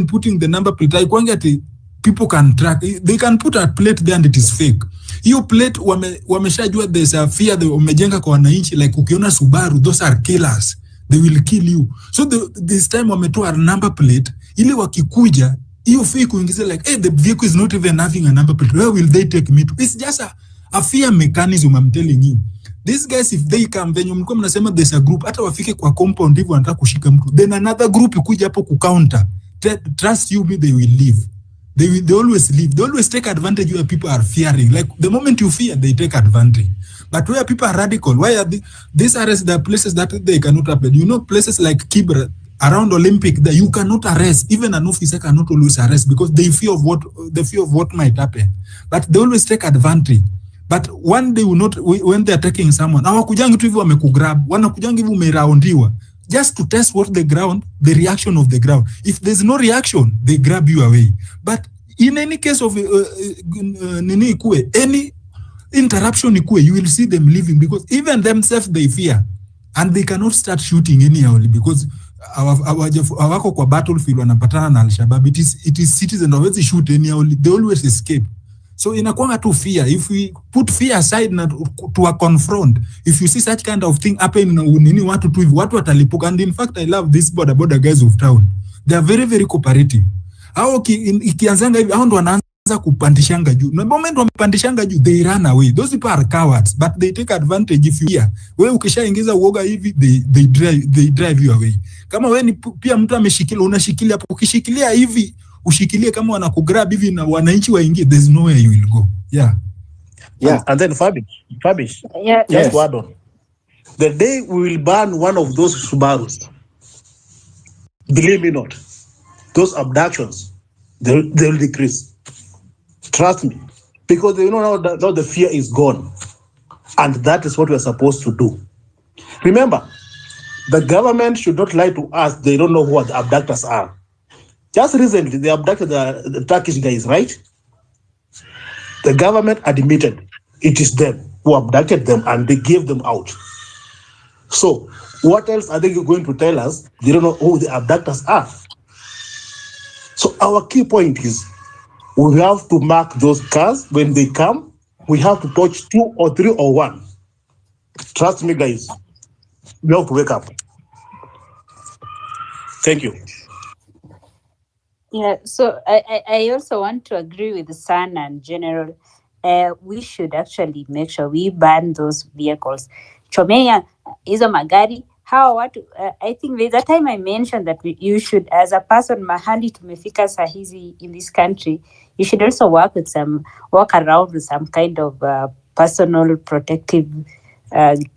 putting the number plate, haikuangi people can track. They can put a plate there and it is fake. Hiyo plate wameshajua there's a fear they wamejenga kwa wananchi, like ukiona Subaru, those are killers, they will kill you. So this time wametoa a number plate ili wakikuja hiyo fake kuingiza like, hey, the vehicle is not even having a number plate, where will they take me to? It's just a fear mechanism, I'm telling you. These guys, if they come, then mlikuwa mnasema there's a group, hata wafike kwa compound hivyo wanataka kushika mtu, then another group ikuja hapo kucounter. Trust you me, they will leave. They always leave. They always take advantage where people are fearing. Like the moment you fear, they take advantage. But where people are radical, why are these areas? There are places that they cannot happen. You know, places like Kibra around Olympic that you cannot arrest. Even an officer cannot always arrest because they fear of what might happen. But they always take advantage. But one day will not, when they are taking someone, hawakujangi tu hivyo wamekugrab, wanakujangi hivyo umeraundiwa, just to test what the reaction of the ground. If there's no reaction, they grab you away. But in any case of any interruption, you will see them leaving because even themselves they fear, and they cannot start shooting anyhow because awako kwa battlefield wanapatana na Al-Shabaab. It is citizens always shoot anyhow, they always escape. So inakuanga tu fear. If we put fear aside na to confront, if you see such kind of thing happen, nini watu tu hivi, watu watalipuka. And in fact, I love these border guys of town. They are very, very cooperative. Hao ikianzanga hivi, hao ndo wanaanza kupandishanga juu. Na moment wamepandishanga juu, they run away. Those people are cowards, but they take advantage if you hear. Wewe ukishaingiza uoga hivi, they drive you away. Kama wewe ni pia mtu ameshikilia, unashikilia hapo, ukishikilia hivi, ushikilie kama wanakugrab hivi na wananchi waingie, there's nowhere you will go. Yeah. And then Fabish. Yeah. Just word on. The day we will ban one of those Subarus, believe me not, those abductions, they'll decrease. Trust me. Because they know now the fear is gone. And that is what we're supposed to do. Remember, the government should not lie to us. They don't know who the abductors are. Just recently, they abducted the Turkish guys, right? The government admitted it is them who abducted them and they gave them out. So, what else are they going to tell us? They don't know who the abductors are. So, our key point is we have to mark those cars when they come. We have to touch 2 or 3 or 1. Trust me, guys. We have to wake up. Thank you. Yeah, so I also want to agree with San and General. We should actually make sure we ban those vehicles. Chomea, hizo magari, how what? I think there's a time I mentioned that you should, as a person mahali tumefika sahizi in this country, you should also walk around with some kind of personal protective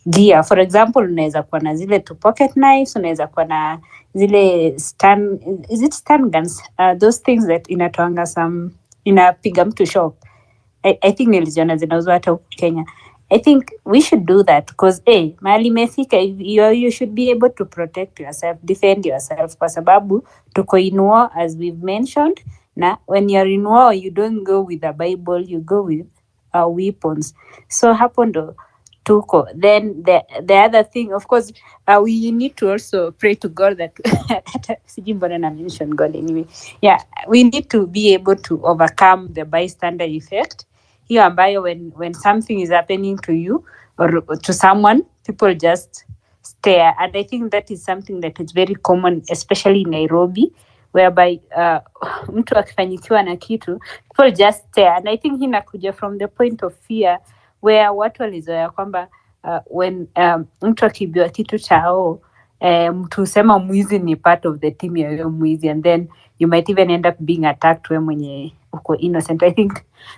gear. For example, unaweza kuwa na zile 2 pocket knives, unaweza kuwa na zile stun guns, those things that inatoanga inapiga mtu shock. I think niliziona zinauzwa hata huku Kenya. I think we should do that because mahali imefika, you should be able to protect yourself, defend yourself, kwa sababu tuko in war, as we've mentioned. Na when you're in war, you don't go with a Bible, you go with weapons. So hapo ndo tuko. Then the other thing, of course, we need to also pray to God that sijui mbona na mention God anyway. Yeah, we need to be able to overcome the bystander effect. Hiyo ambayo when something is happening to you or to someone, people just stare. And I think that is something that is very common, especially in Nairobi, whereby mtu akifanyikiwa na kitu, people just stare. And I think inakuja from the point of fear, where watu walizoea kwamba when mtu akibiwa kitu chao, mtu usema mwizi ni part of the team ya huyo mwizi, and then you might even end up being attacked we mwenye uko innocent. I think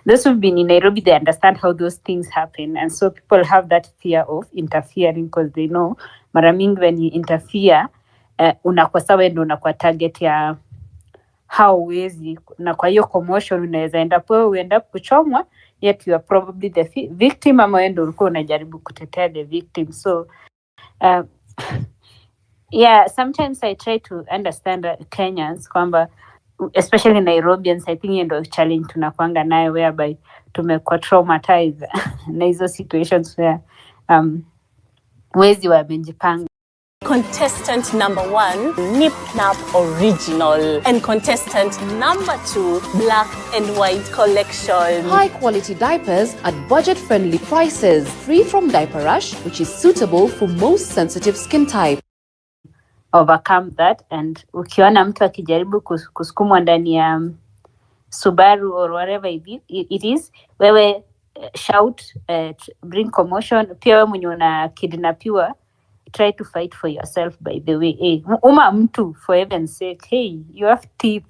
those who've been in Nairobi, they understand how those things happen, and so people have that fear of interfering because they know mara mingi when you interfere, unakuwa sawa ndo unakuwa target ya how wezi, na kwa hiyo commotion unaweza uenda kuchomwa, yet you are probably the victim, ama ndo ulikuwa unajaribu kutetea the victim. So yeah, sometimes I try to understand Kenyans kwamba, especially Nairobians, I think ndo challenge tunakwanga nayo, whereby tumekuwa traumatized na hizo situations where wezi wamejipanga. Contestant number 1, Nip Nap Original. And contestant number 2, Black and White Collection. High quality diapers at budget friendly prices, free from diaper rash, which is suitable for most sensitive skin type. Overcome that, and ukiona mtu akijaribu kusukumwa ndani ya Subaru or whatever it is, wewe shout, bring commotion. Pia wewe mwenye una kidnapiwa, try to fight for yourself, by the way. Hey, uma mtu, for heaven's sake, hey, you have teeth.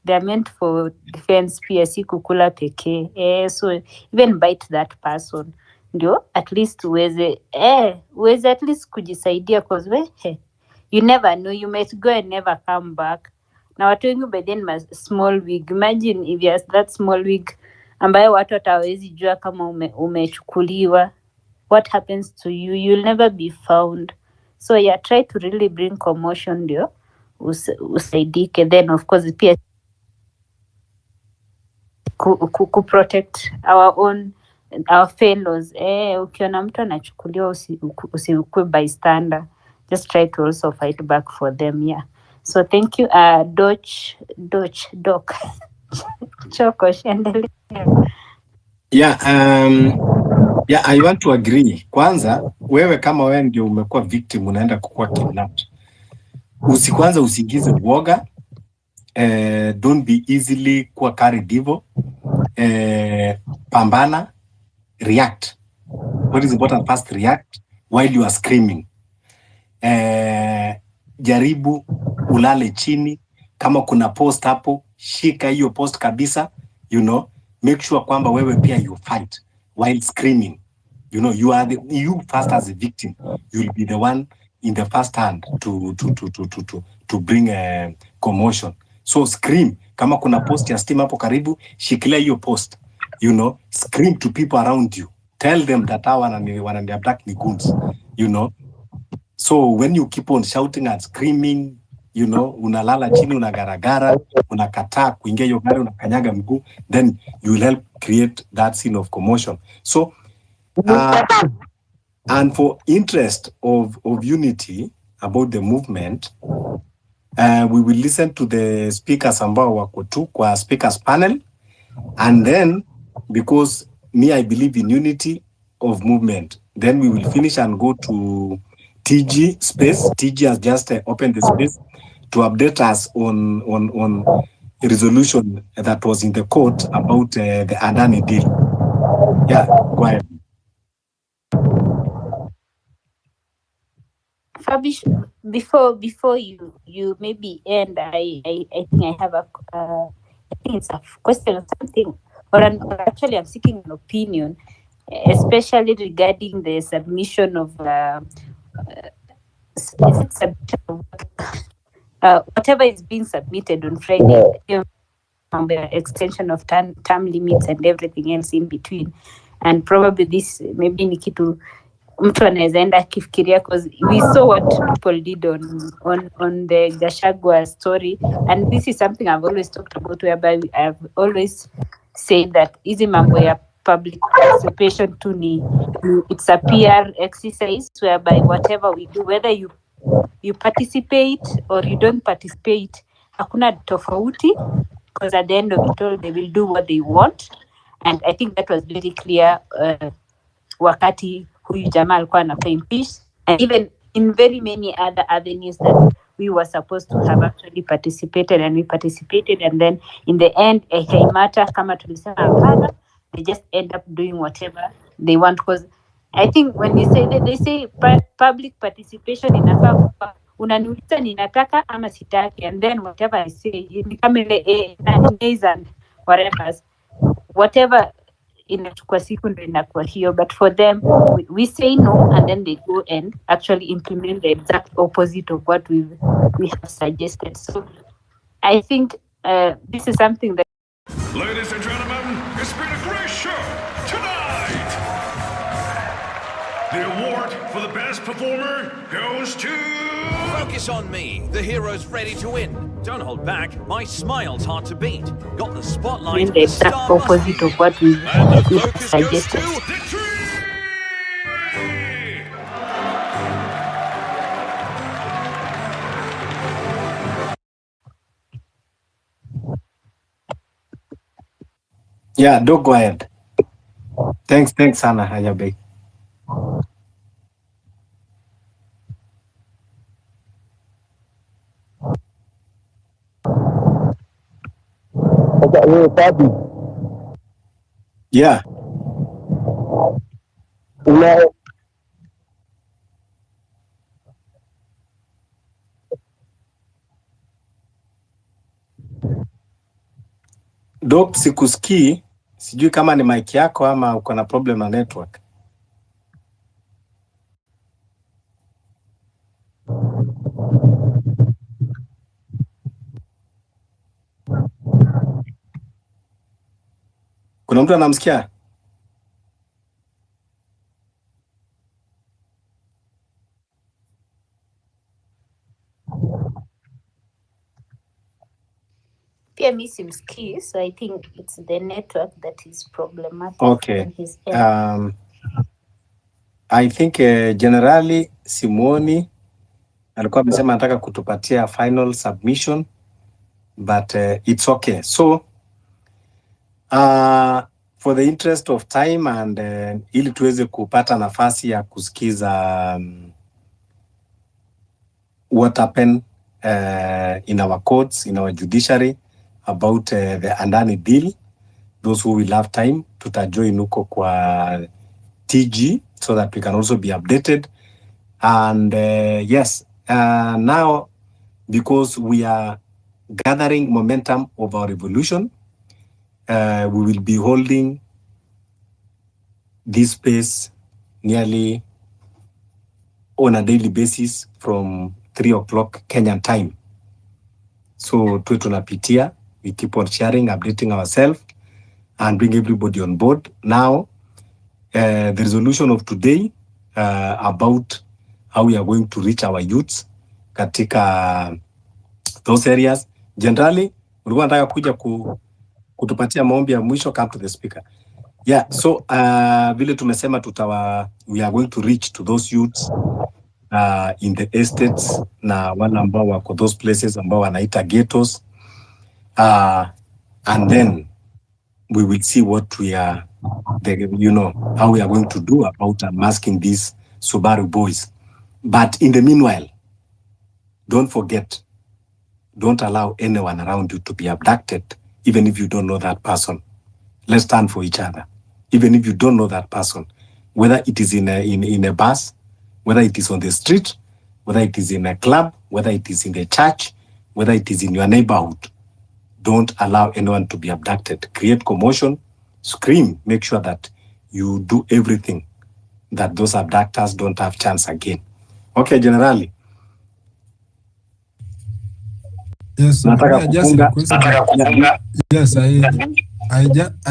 They are meant for defense, pia si kukula pekee. So even bite that person. Ndio, at least uweze at least kujisaidia, cause you never know, you might go and never come back. Na watu wengi by then small wig. Imagine if you have that small wig ambayo watu watawezi jua kama umechukuliwa. What happens to you? You'll never be found. So yeah, try to really bring commotion ndio usaidike. Then of course pia protect our fellows. Ukiona mtu anachukuliwa usikue bystander. Just try to also fight back for them. Yeah. So thank you, Doc. Choko, endelea. Yeah, I want to agree. Kwanza, wewe kama wewe ndio umekuwa victim, unaenda kukua kidnapped. Kwanza usiingize uoga. Don't be easily kuwa carried evil. Pambana, react. What is important? First, react while you are screaming. Jaribu ulale chini, kama kuna post hapo, shika hiyo post kabisa, make sure kwamba wewe pia you fight while screaming. You first as a victim, you'll be the one in the first hand to bring a commotion. So scream, kama kuna post ya Steam hapo karibu, shikilia hiyo post. Scream to people around you. Tell them that wanani black ni goons, So when you keep on shouting and screaming, unalala chini, unagaragara, unakataa kuingia hiyo gari, unakanyaga mguu, then you will help create that scene of commotion. So, and for interest of unity about the movement, we will listen to the speakers ambao wako tu kwa speakers panel, and then because I believe in unity of movement, then we will finish and go to TG space. TG has just opened the space to update us on a resolution that was in the court about the Adani deal. Yeah, go ahead. Fabish, before you maybe end, I think I have I think it's a question or something, or actually I'm seeking an opinion, especially regarding the submission of whatever is being submitted on Friday, the extension of term limits and everything else in between, and probably this maybe ni kitu mtu anaweza enda akifikiria, because we saw what people did on the Gachagua story, and this is something I've always talked about, whereby I've always said that hizi mambo ya public participation to it's a PR exercise, whereby whatever we do, whether you participate or you don't participate, hakuna tofauti, because at the end of it all they will do what they want. And I think that was very clear wakati huyu jamaa alikuwa anakuwa impeached, and even in very many other avenues that we were supposed to have actually participated, and we participated, and then in the end haimata kama tulisema hapana, they just end up doing whatever they want. Because I think when they say public participation inafaa unaniuliza ninataka ama sitaki, and then whatever I say ni kama ile and whatever inachukua siku ndio inakuwa hiyo, but for them we say no, and then they go and actually implement the exact opposite of what we have suggested. So I think this is something that, ladies and gentlemen, it's been a great show tonight. The award for the best performer goes to... Focus on me. The hero's ready to win. Don't hold back. My smile's hard to beat. Got the spotlight. the exact opposite of what we have suggested. Yeah, Doc, go ahead. Thanks sana Hayabe. Yeah. Doc, sikusikii. Sijui kama ni mic yako ama uko na problem na network. Kuna mtu anamsikia? Pia mi simsikii, so I think it's the network that is problematic. Okay. On his end. I think generally Simoni alikuwa amesema anataka kutupatia final submission, but it's okay. So for the interest of time and ili tuweze kupata nafasi ya kusikiza what happened in our courts, in our judiciary about the Andani deal, those who will have time tutajoin huko kwa TG so that we can also be updated. And yes, now because we are gathering momentum of our revolution, we will be holding this space nearly on a daily basis from 3 o'clock Kenyan time. So tuwe tunapitia, we keep on sharing, updating ourselves and bring everybody on board. Now, the resolution of today about how we are going to reach our youths katika those areas. Generally, ulikuwa nataka kuja kutupatia maombi ya mwisho, come to the speaker. Yeah, so vile tumesema we are going to reach to those youths in the estates na wale ambao wako those places ambao wanaita ghettos, and then we will see what we are how we are going to do about unmasking these Subaru boys. But in the meanwhile, don't forget, don't allow anyone around you to be abducted, even if you don't know that person. Let's stand for each other. Even if you don't know that person, whether it is in a bus, whether it is on the street, whether it is in a club, whether it is in the church, whether it is in your neighborhood, don't allow anyone to be abducted. Create commotion, scream, make sure that you do everything that those abductors don't have chance again. Okay, generally. Yes, I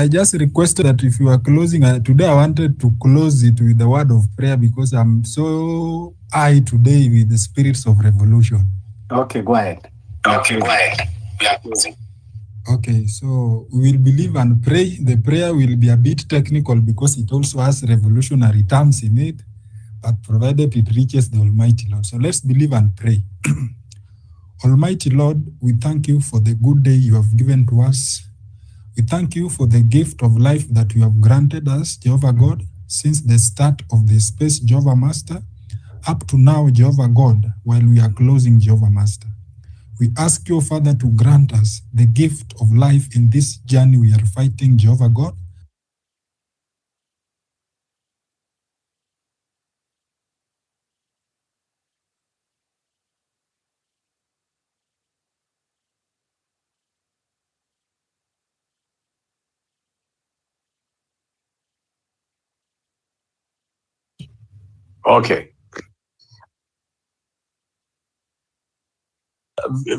just requested that if you are closing, today I wanted to close it with the word of prayer because I'm so high today with the spirits of revolution. Okay, go ahead. Okay, go ahead. We are closing. Okay, so we will believe and pray. The prayer will be a bit technical because it also has revolutionary terms in it, but provided it reaches the Almighty Lord. So let's believe and pray. Almighty Lord, we thank you for the good day you have given to us. We thank you for the gift of life that you have granted us, Jehovah God, since the start of the space, Jehovah Master, up to now, Jehovah God, while we are closing, Jehovah Master. We ask you, Father, to grant us the gift of life in this journey we are fighting, Jehovah God. Okay.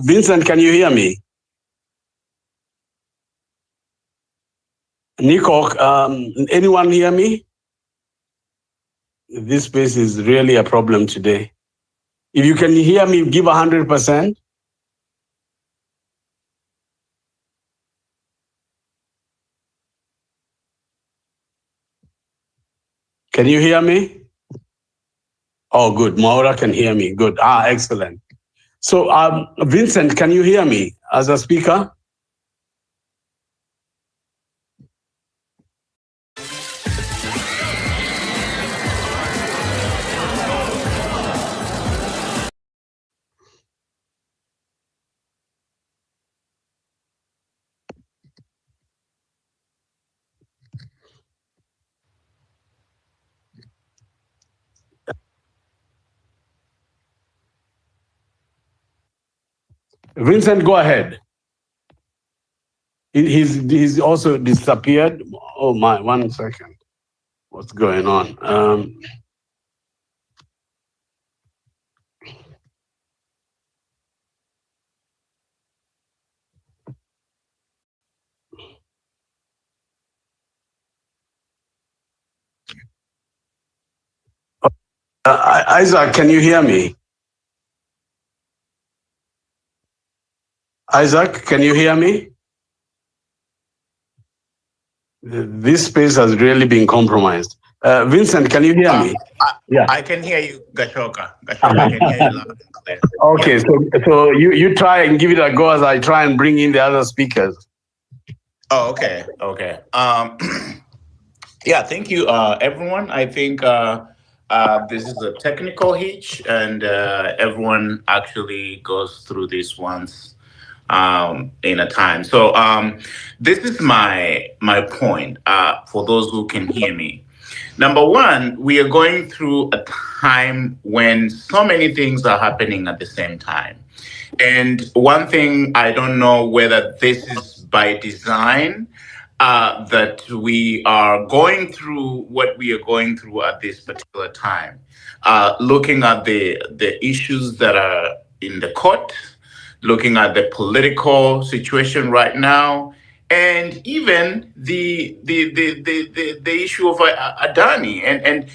Vincent, can you hear me? Nico, anyone hear me? This space is really a problem today. If you can hear me, give 100%. Can you hear me? Oh, good. Maura can hear me. Good. Excellent. So, Vincent, can you hear me as a speaker? Vincent, go ahead. He's also disappeared. Oh my, 1 second. What's going on? Isaac, can you hear me? Isaac, can you hear me? This space has really been compromised. Vincent, can you hear me? Yeah. I can hear you, Gashoka. Gashoka, I can hear you loud and clear. Okay, so you try and give it a go as I try and bring in the other speakers. Oh, okay. Yeah, thank you, everyone. I think this is a technical hitch, and everyone actually goes through this once in a time. So this is my point for those who can hear me. Number one, we are going through a time when so many things are happening at the same time. And one thing, I don't know whether this is by design, that we are going through what we are going through at this particular time. Looking at the issues that are in the court, looking at the political situation right now, and even the issue of Adani, and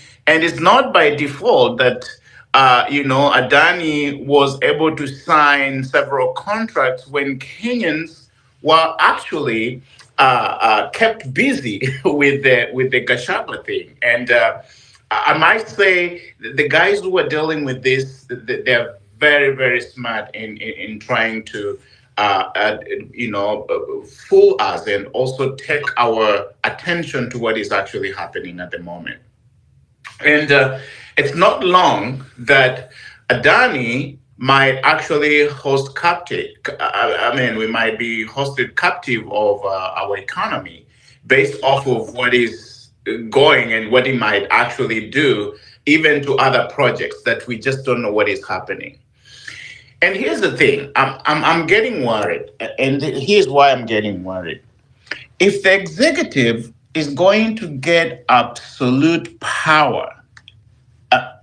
it's not by default that Adani was able to sign several contracts when Kenyans were actually kept busy with the Gachagua thing. And I might say the guys who are dealing with this, they're very, very smart in trying to fool us and also take our attention to what is actually happening at the moment. And it's not long that Adani might actually host captive. We might be hosted captive of our economy based off of what is going and what he might actually do, even to other projects that we just don't know what is happening. And here's the thing, I'm getting worried, and here's why I'm getting worried. If the executive is going to get absolute power,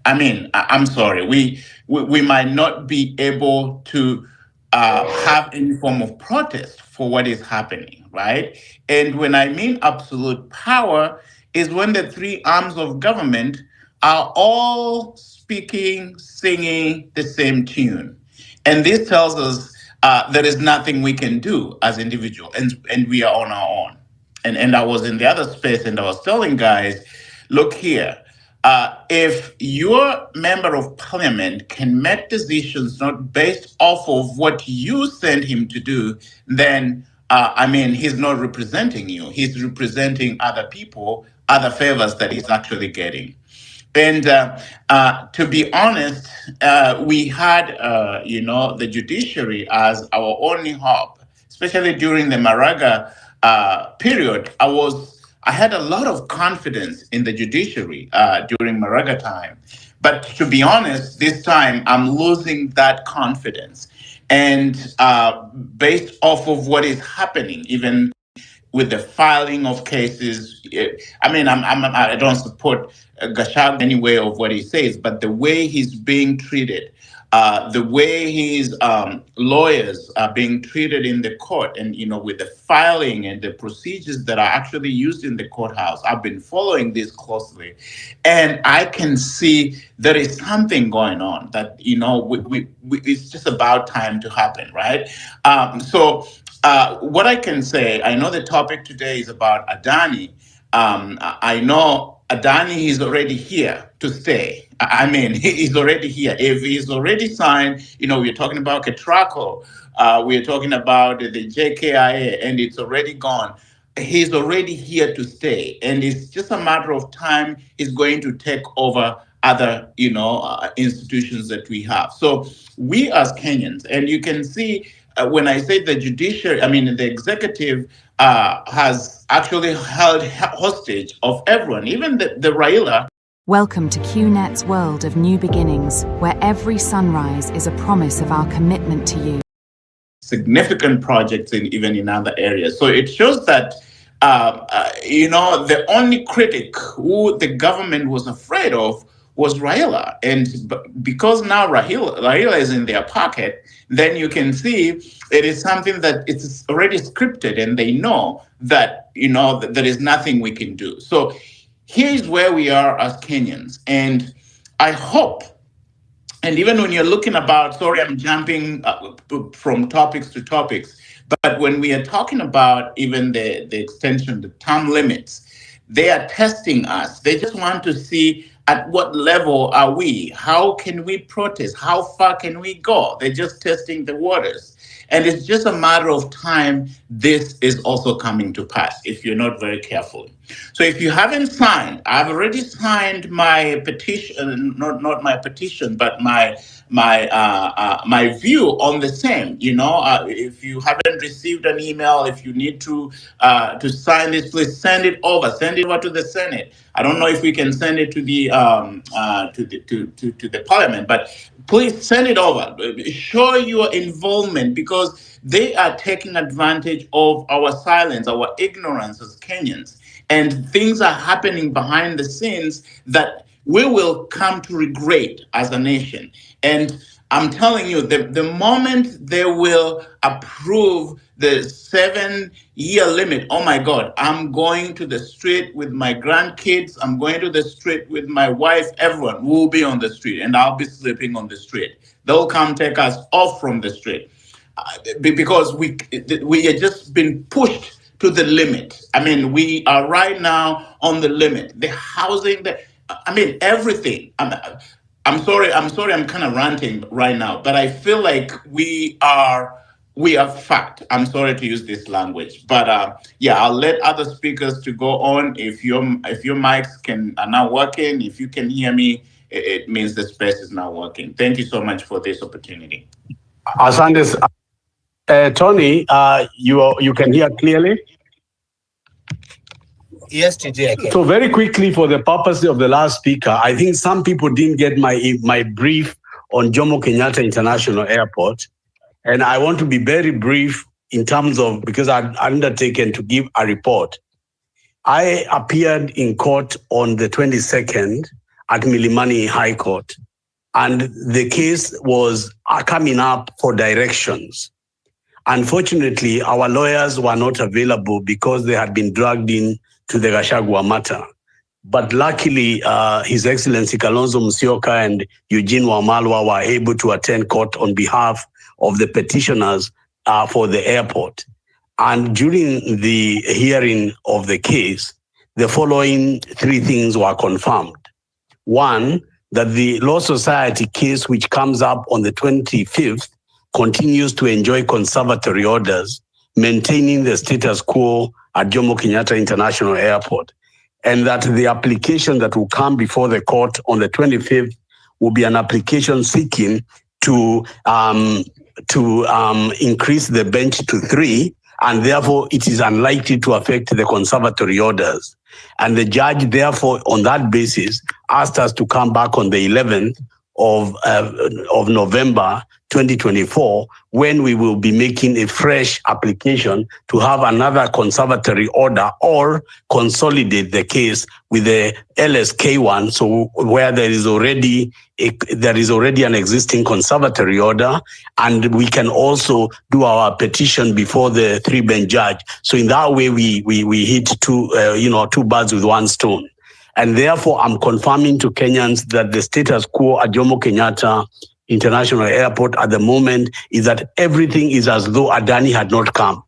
I'm sorry, we might not be able to have any form of protest for what is happening, right? And when I mean absolute power is when the three arms of government are all speaking, singing the same tune. And this tells us there is nothing we can do as individuals, and we are on our own. And I was in the other space and I was telling guys, look here, if your member of parliament can make decisions not based off of what you send him to do, then, he's not representing you. He's representing other people, other favors that he's actually getting. And to be honest, we had, the judiciary as our only hope, especially during the Maraga period. I had a lot of confidence in the judiciary during Maraga time. But to be honest, this time I'm losing that confidence. And based off of what is happening, even with the filing of cases, I don't support Gachagua any way of what he says, but the way he's being treated, the way his lawyers are being treated in the court, and with the filing and the procedures that are actually used in the courthouse, I've been following this closely, and I can see there is something going on that it's just about time to happen, right? So what I can say, I know the topic today is about Adani. I know Adani is already here to stay. He's already here. If he's already signed, we're talking about Ketraco, we're talking about the JKIA, and it's already gone. He's already here to stay. And it's just a matter of time he's going to take over other, institutions that we have. So we as Kenyans, and you can see when I say the judiciary, the executive has actually held hostage of everyone, even the Raila. Welcome to QNet's world of new beginnings, where every sunrise is a promise of our commitment to you. significant projects even in other areas. So it shows that the only critic who the government was afraid of was Raila. And because now Raila is in their pocket, then you can see it is something that it's already scripted, and they know that, that there is nothing we can do. So here's where we are as Kenyans. And I hope, and even when you're looking about, sorry, I'm jumping from topics to topics, but when we are talking about even the extension, the term limits, they are testing us. They just want to see at what level are we? How can we protest? How far can we go? They're just testing the waters. And it's just a matter of time. This is also coming to pass if you're not very careful. So if you haven't signed, I've already signed my petition, not my petition, but my view on the same. If you haven't received an email, if you need to sign this, please send it over to the Senate. I don't know if we can send it to the to the Parliament, but please send it over. Show your involvement, because they are taking advantage of our silence, our ignorance as Kenyans, and things are happening behind the scenes that we will come to regret as a nation. And I'm telling you, the moment they will approve the 7-year limit, oh my God, I'm going to the street with my grandkids. I'm going to the street with my wife. Everyone will be on the street, and I'll be sleeping on the street. They'll come take us off from the street because we have just been pushed to the limit. I mean, we are right now on the limit. The housing, everything. I'm sorry, I'm kind of ranting right now, but I feel like we are fucked. I'm sorry to use this language, but I'll let other speakers to go on. If your mics are now working, if you can hear me, it means the space is now working. Thank you so much for this opportunity. Asante. Tony, you can hear clearly? Yes, TJ, I can. So very quickly, for the purpose of the last speaker, I think some people didn't get my brief on Jomo Kenyatta International Airport. And I want to be very brief in terms of, because I've undertaken to give a report. I appeared in court on the 22nd at Milimani High Court, and the case was coming up for directions. Unfortunately, our lawyers were not available because they had been dragged in to the Gachagua matter. But luckily, His Excellency Kalonzo Musyoka and Eugene Wamalwa were able to attend court on behalf of the petitioners for the airport. And during the hearing of the case, the following 3 things were confirmed. One, that the Law Society case, which comes up on the 25th, continues to enjoy conservatory orders, maintaining the status quo at Jomo Kenyatta International Airport, and that the application that will come before the court on the 25th will be an application seeking to increase the bench to 3, and therefore it is unlikely to affect the conservatory orders. And the judge, therefore, on that basis, asked us to come back on the 11th of November 2024, when we will be making a fresh application to have another conservatory order or consolidate the case with the LSK one, so where there is already an existing conservatory order, and we can also do our petition before the 3-bench judge. So in that way, we hit two birds with one stone. And therefore, I'm confirming to Kenyans that the status quo at Jomo Kenyatta International Airport at the moment is that everything is as though Adani had not come.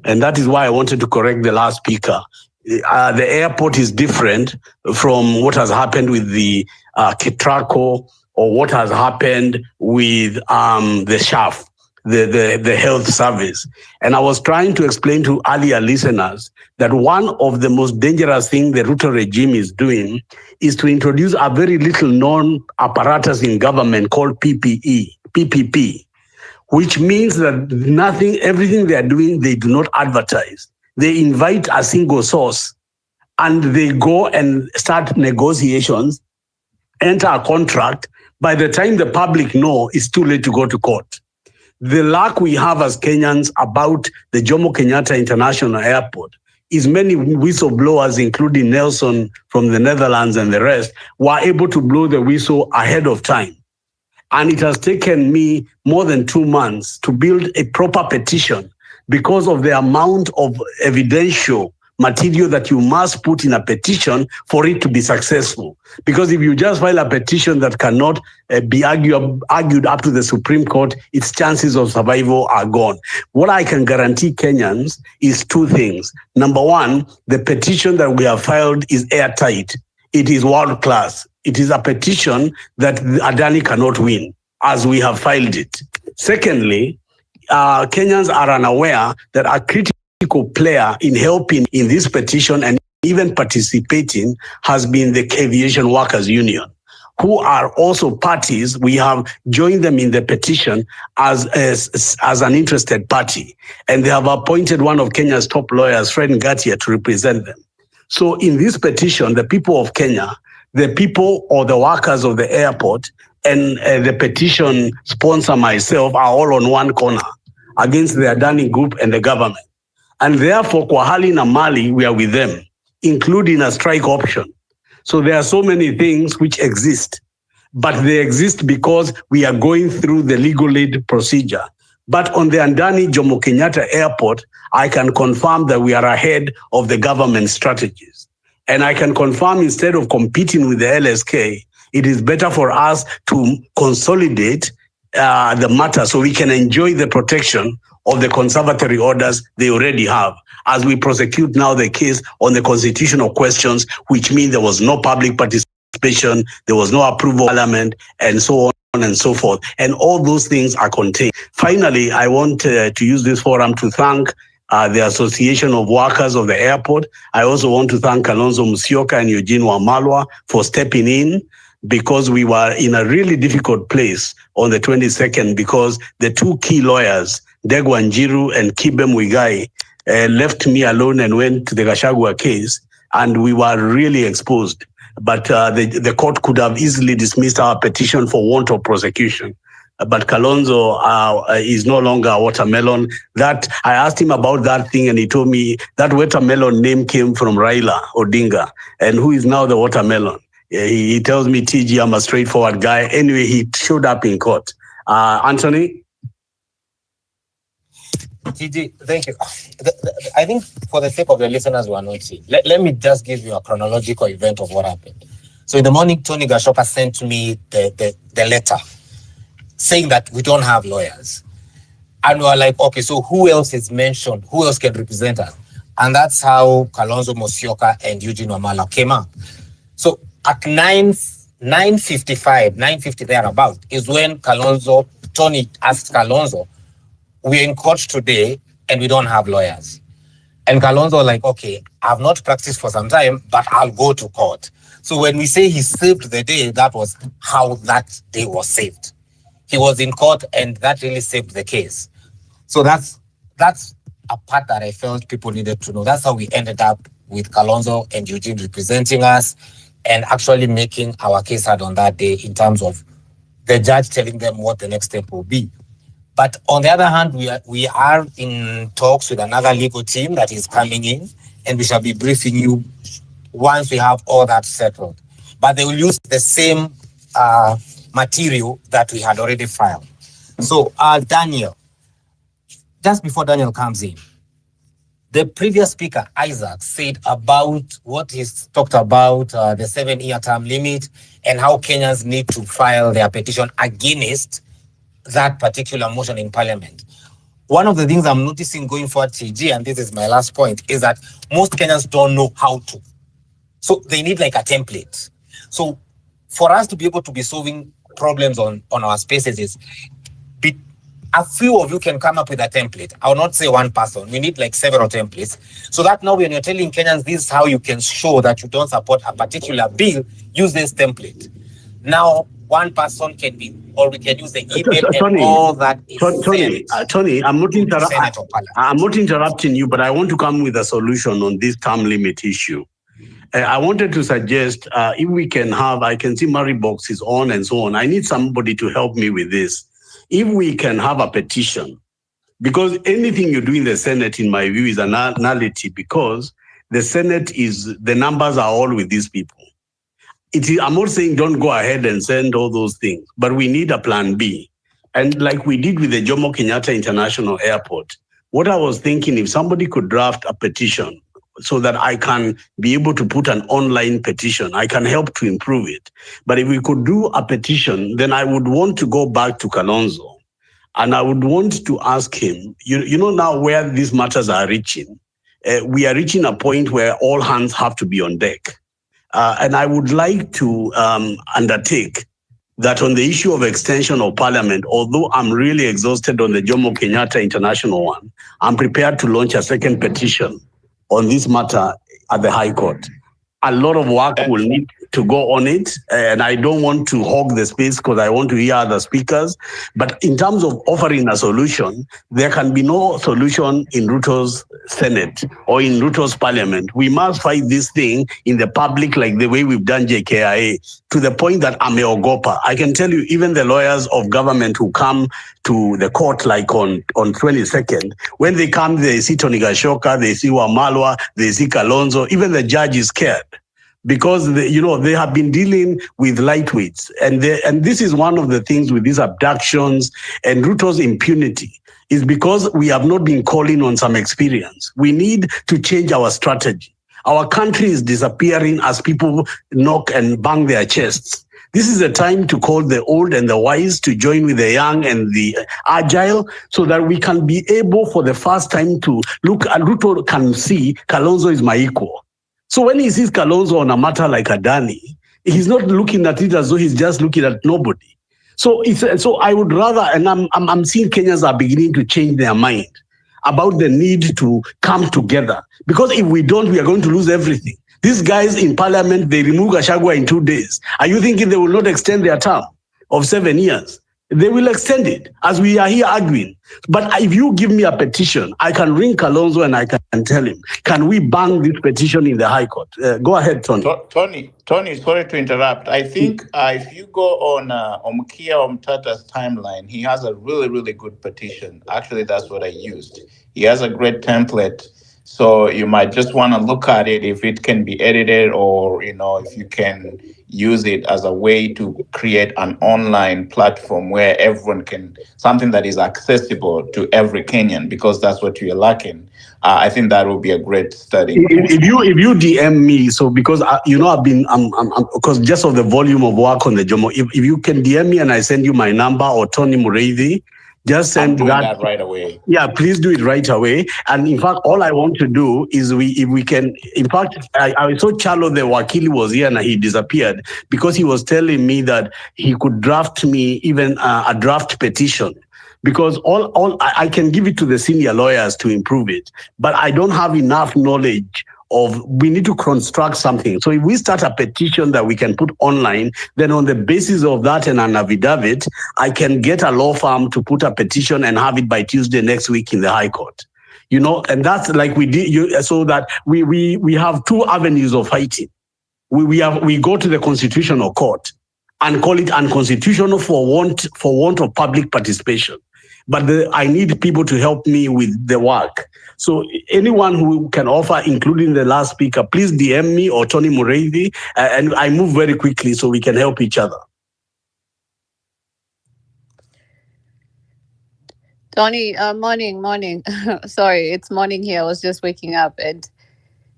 And that is why I wanted to correct the last speaker. The airport is different from what has happened with the Ketraco or what has happened with the SHAF, the health service. And I was trying to explain to earlier listeners that one of the most dangerous things the Ruto regime is doing is to introduce a very little known apparatus in government called PPP, which means that everything they are doing, they do not advertise. They invite a single source and they go and start negotiations, enter a contract. By the time the public know, it's too late to go to court. The luck we have as Kenyans about the Jomo Kenyatta International Airport is many whistleblowers, including Nelson from the Netherlands and the rest, were able to blow the whistle ahead of time. And it has taken me more than 2 months to build a proper petition because of the amount of evidential material that you must put in a petition for it to be successful. Because if you just file a petition that cannot be argued up to the Supreme Court, its chances of survival are gone. What I can guarantee Kenyans is 2 things. Number one, the petition that we have filed is airtight. It is world class. It is a petition that Adani cannot win, as we have filed it. Secondly, Kenyans are unaware that a critical player in helping in this petition and even participating has been the Aviation Workers Union, who are also parties. We have joined them in the petition as an interested party, and they have appointed one of Kenya's top lawyers, Fred Ngatia, to represent them. So in this petition, the people of Kenya, the people or the workers of the airport, and the petition sponsor myself are all on one corner against the Adani Group and the government. And therefore, kwa hali na mali, we are with them, including a strike option. So there are so many things which exist, but they exist because we are going through the legal aid procedure. But on the Adani Jomo Kenyatta Airport, I can confirm that we are ahead of the government strategies. And I can confirm, instead of competing with the LSK, it is better for us to consolidate the matter so we can enjoy the protection of the conservatory orders they already have, as we prosecute now the case on the constitutional questions, which mean there was no public participation, there was no approval of parliament, and so on and so forth. And all those things are contained. Finally, I want to use this forum to thank the Association of Workers of the Airport. I also want to thank Kalonzo Musyoka and Eugene Wamalwa for stepping in, because we were in a really difficult place on the 22nd, because the 2 key lawyers, Ndegwa Njiru and Kibe Muigai, left me alone and went to the Gachagua case, and we were really exposed. But the court could have easily dismissed our petition for want of prosecution. But Kalonzo is no longer a watermelon. That I asked him about that thing, and he told me that watermelon name came from Raila Odinga, and who is now the watermelon. He tells me, TG, I'm a straightforward guy. Anyway, he showed up in court. Anthony? TG, thank you. I think for the sake of the listeners who are not seeing, let me just give you a chronological event of what happened. So in the morning, Tony Gashoka sent me the letter saying that we don't have lawyers. And we were like, okay, so who else is mentioned? Who else can represent us? And that's how Kalonzo Musyoka and Eugene Wamalwa came up. So at 9:50 thereabout is when Tony asked Kalonzo, we're in court today and we don't have lawyers. And Kalonzo was like, okay, I've not practiced for some time, but I'll go to court. So when we say he saved the day, that was how that day was saved. He was in court and that really saved the case. So that's a part that I felt people needed to know. That's how we ended up with Kalonzo and Eugene representing us and actually making our case hard on that day in terms of the judge telling them what the next step will be. But on the other hand, we are in talks with another legal team that is coming in, and we shall be briefing you once we have all that settled. But they will use the same material that we had already filed. So Daniel, just before Daniel comes in, the previous speaker, Isaac, said about what he's talked about, the 7-year term limit, and how Kenyans need to file their petition against that particular motion in parliament. One of the things I'm noticing going forward, TG, and this is my last point, is that most Kenyans don't know how to. So they need like a template. So for us to be able to be solving problems on our spaces is a few of you can come up with a template. I will not say one person. We need like several templates. So that now when you're telling Kenyans this is how you can show that you don't support a particular bill, use this template. Now, one person can be, or we can use the email Tony, and all that is Tony, I'm not interrupting you, but I want to come with a solution on this term limit issue. I wanted to suggest if we can have, I can see Mary Box is on and so on. I need somebody to help me with this. if we can have a petition, because anything you do in the Senate, in my view, is a nullity, because the Senate is, the numbers are all with these people. I'm not saying don't go ahead and send all those things, but we need a plan B. And like we did with the Jomo Kenyatta International Airport, what I was thinking, if somebody could draft a petition so that I can be able to put an online petition, I can help to improve it. But if we could do a petition, then I would want to go back to Kalonzo and I would want to ask him, you know now where these matters are reaching, we are reaching a point where all hands have to be on deck. And I would like to undertake that on the issue of extension of parliament, although I'm really exhausted on the Jomo Kenyatta International one, I'm prepared to launch a second petition on this matter at the High Court. A lot of work will need to go on it, and I don't want to hog the space because I want to hear other speakers. But in terms of offering a solution, there can be no solution in Ruto's Senate or in Ruto's Parliament. We must fight this thing in the public like the way we've done JKIA, to the point that I'm a Ogopa. I can tell you, even the lawyers of government who come to the court like on 22nd, when they come, they see Tony Gashoka, they see Wamalwa, they see Kalonzo, even the judge is scared. Because they have been dealing with lightweights, and this is one of the things with these abductions and Ruto's impunity, is because we have not been calling on some experience. We need to change our strategy. Our country is disappearing as people knock and bang their chests. This is a time to call the old and the wise to join with the young and the agile, so that we can be able for the first time to look, and Ruto can see Kalonzo is my equal. So when he sees Kalonzo on a matter like Adani, he's not looking at it as though he's just looking at nobody. So I would rather, and I'm seeing Kenyans are beginning to change their mind about the need to come together. Because if we don't, we are going to lose everything. These guys in parliament, they remove Gachagua in 2 days. Are you thinking they will not extend their term of 7 years? They will extend it, as we are here arguing. But if you give me a petition, I can ring Kalonzo and I can tell him, can we bang this petition in the High Court? Go ahead, Tony. Tony, sorry to interrupt. I think if you go on Omkia Omtata's timeline, he has a really, really good petition. Actually, that's what I used. He has a great template. So you might just want to look at it if it can be edited, or if you can use it as a way to create an online platform where everyone can, something that is accessible to every Kenyan, because that's what you're lacking. I think that would be a great study. If you DM me, so because I've been because just of the volume of work on the Jomo, if you can DM me and I send you my number, or Tony Mureithi, just send that right away. Yeah, please do it right away. And in fact, all I want to do is if we can, in fact, I saw Charlo, the Wakili, was here and he disappeared because he was telling me that he could draft me even a draft petition. Because I can give it to the senior lawyers to improve it, but I don't have enough knowledge we need to construct something. So if we start a petition that we can put online, then on the basis of that and an affidavit, I can get a law firm to put a petition and have it by Tuesday next week in the High Court. And that's like we did, so that we have two avenues of fighting. We go to the Constitutional Court and call it unconstitutional for want of public participation. But I need people to help me with the work. So anyone who can offer, including the last speaker, please DM me or Tony Mureithi, and I move very quickly so we can help each other. Tony, morning. Sorry, it's morning here. I was just waking up, and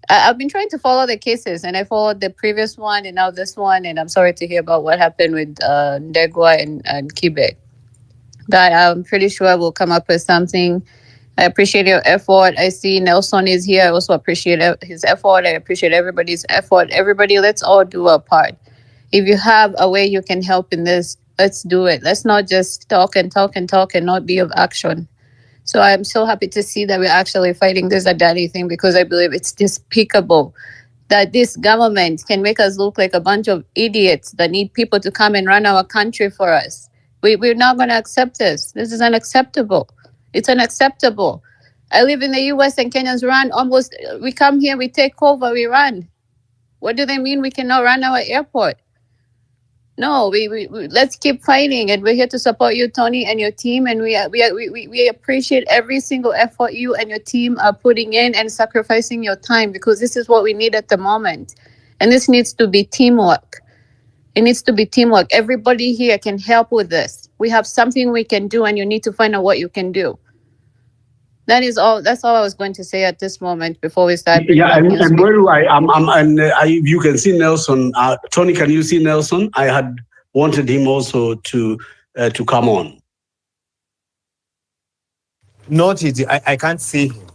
I've been trying to follow the cases, and I followed the previous one and now this one, and I'm sorry to hear about what happened with Ndegwa and Kibe. But I'm pretty sure we'll come up with something. I appreciate your effort. I see Nelson is here. I also appreciate his effort. I appreciate everybody's effort. Everybody, let's all do our part. If you have a way you can help in this, let's do it. Let's not just talk and not be of action. So I'm so happy to see that we're actually fighting this Adani thing, because I believe it's despicable that this government can make us look like a bunch of idiots that need people to come and run our country for us. We're not going to accept this. This is unacceptable. It's unacceptable. I live in the US and Kenyans run almost, we come here, we take over, we run. What do they mean we cannot run our airport? No, we let's keep fighting, and we're here to support you, Tony, and your team. And we appreciate every single effort you and your team are putting in and sacrificing your time, because this is what we need at the moment, and this needs to be teamwork. It needs to be teamwork. Everybody here can help with this. We have something we can do, and you need to find out what you can do. That is all. That's all I was going to say at this moment before we start. Yeah, and you can see Nelson. Tony, can you see Nelson? I had wanted him also to come on. No, Gigi, I can't see him.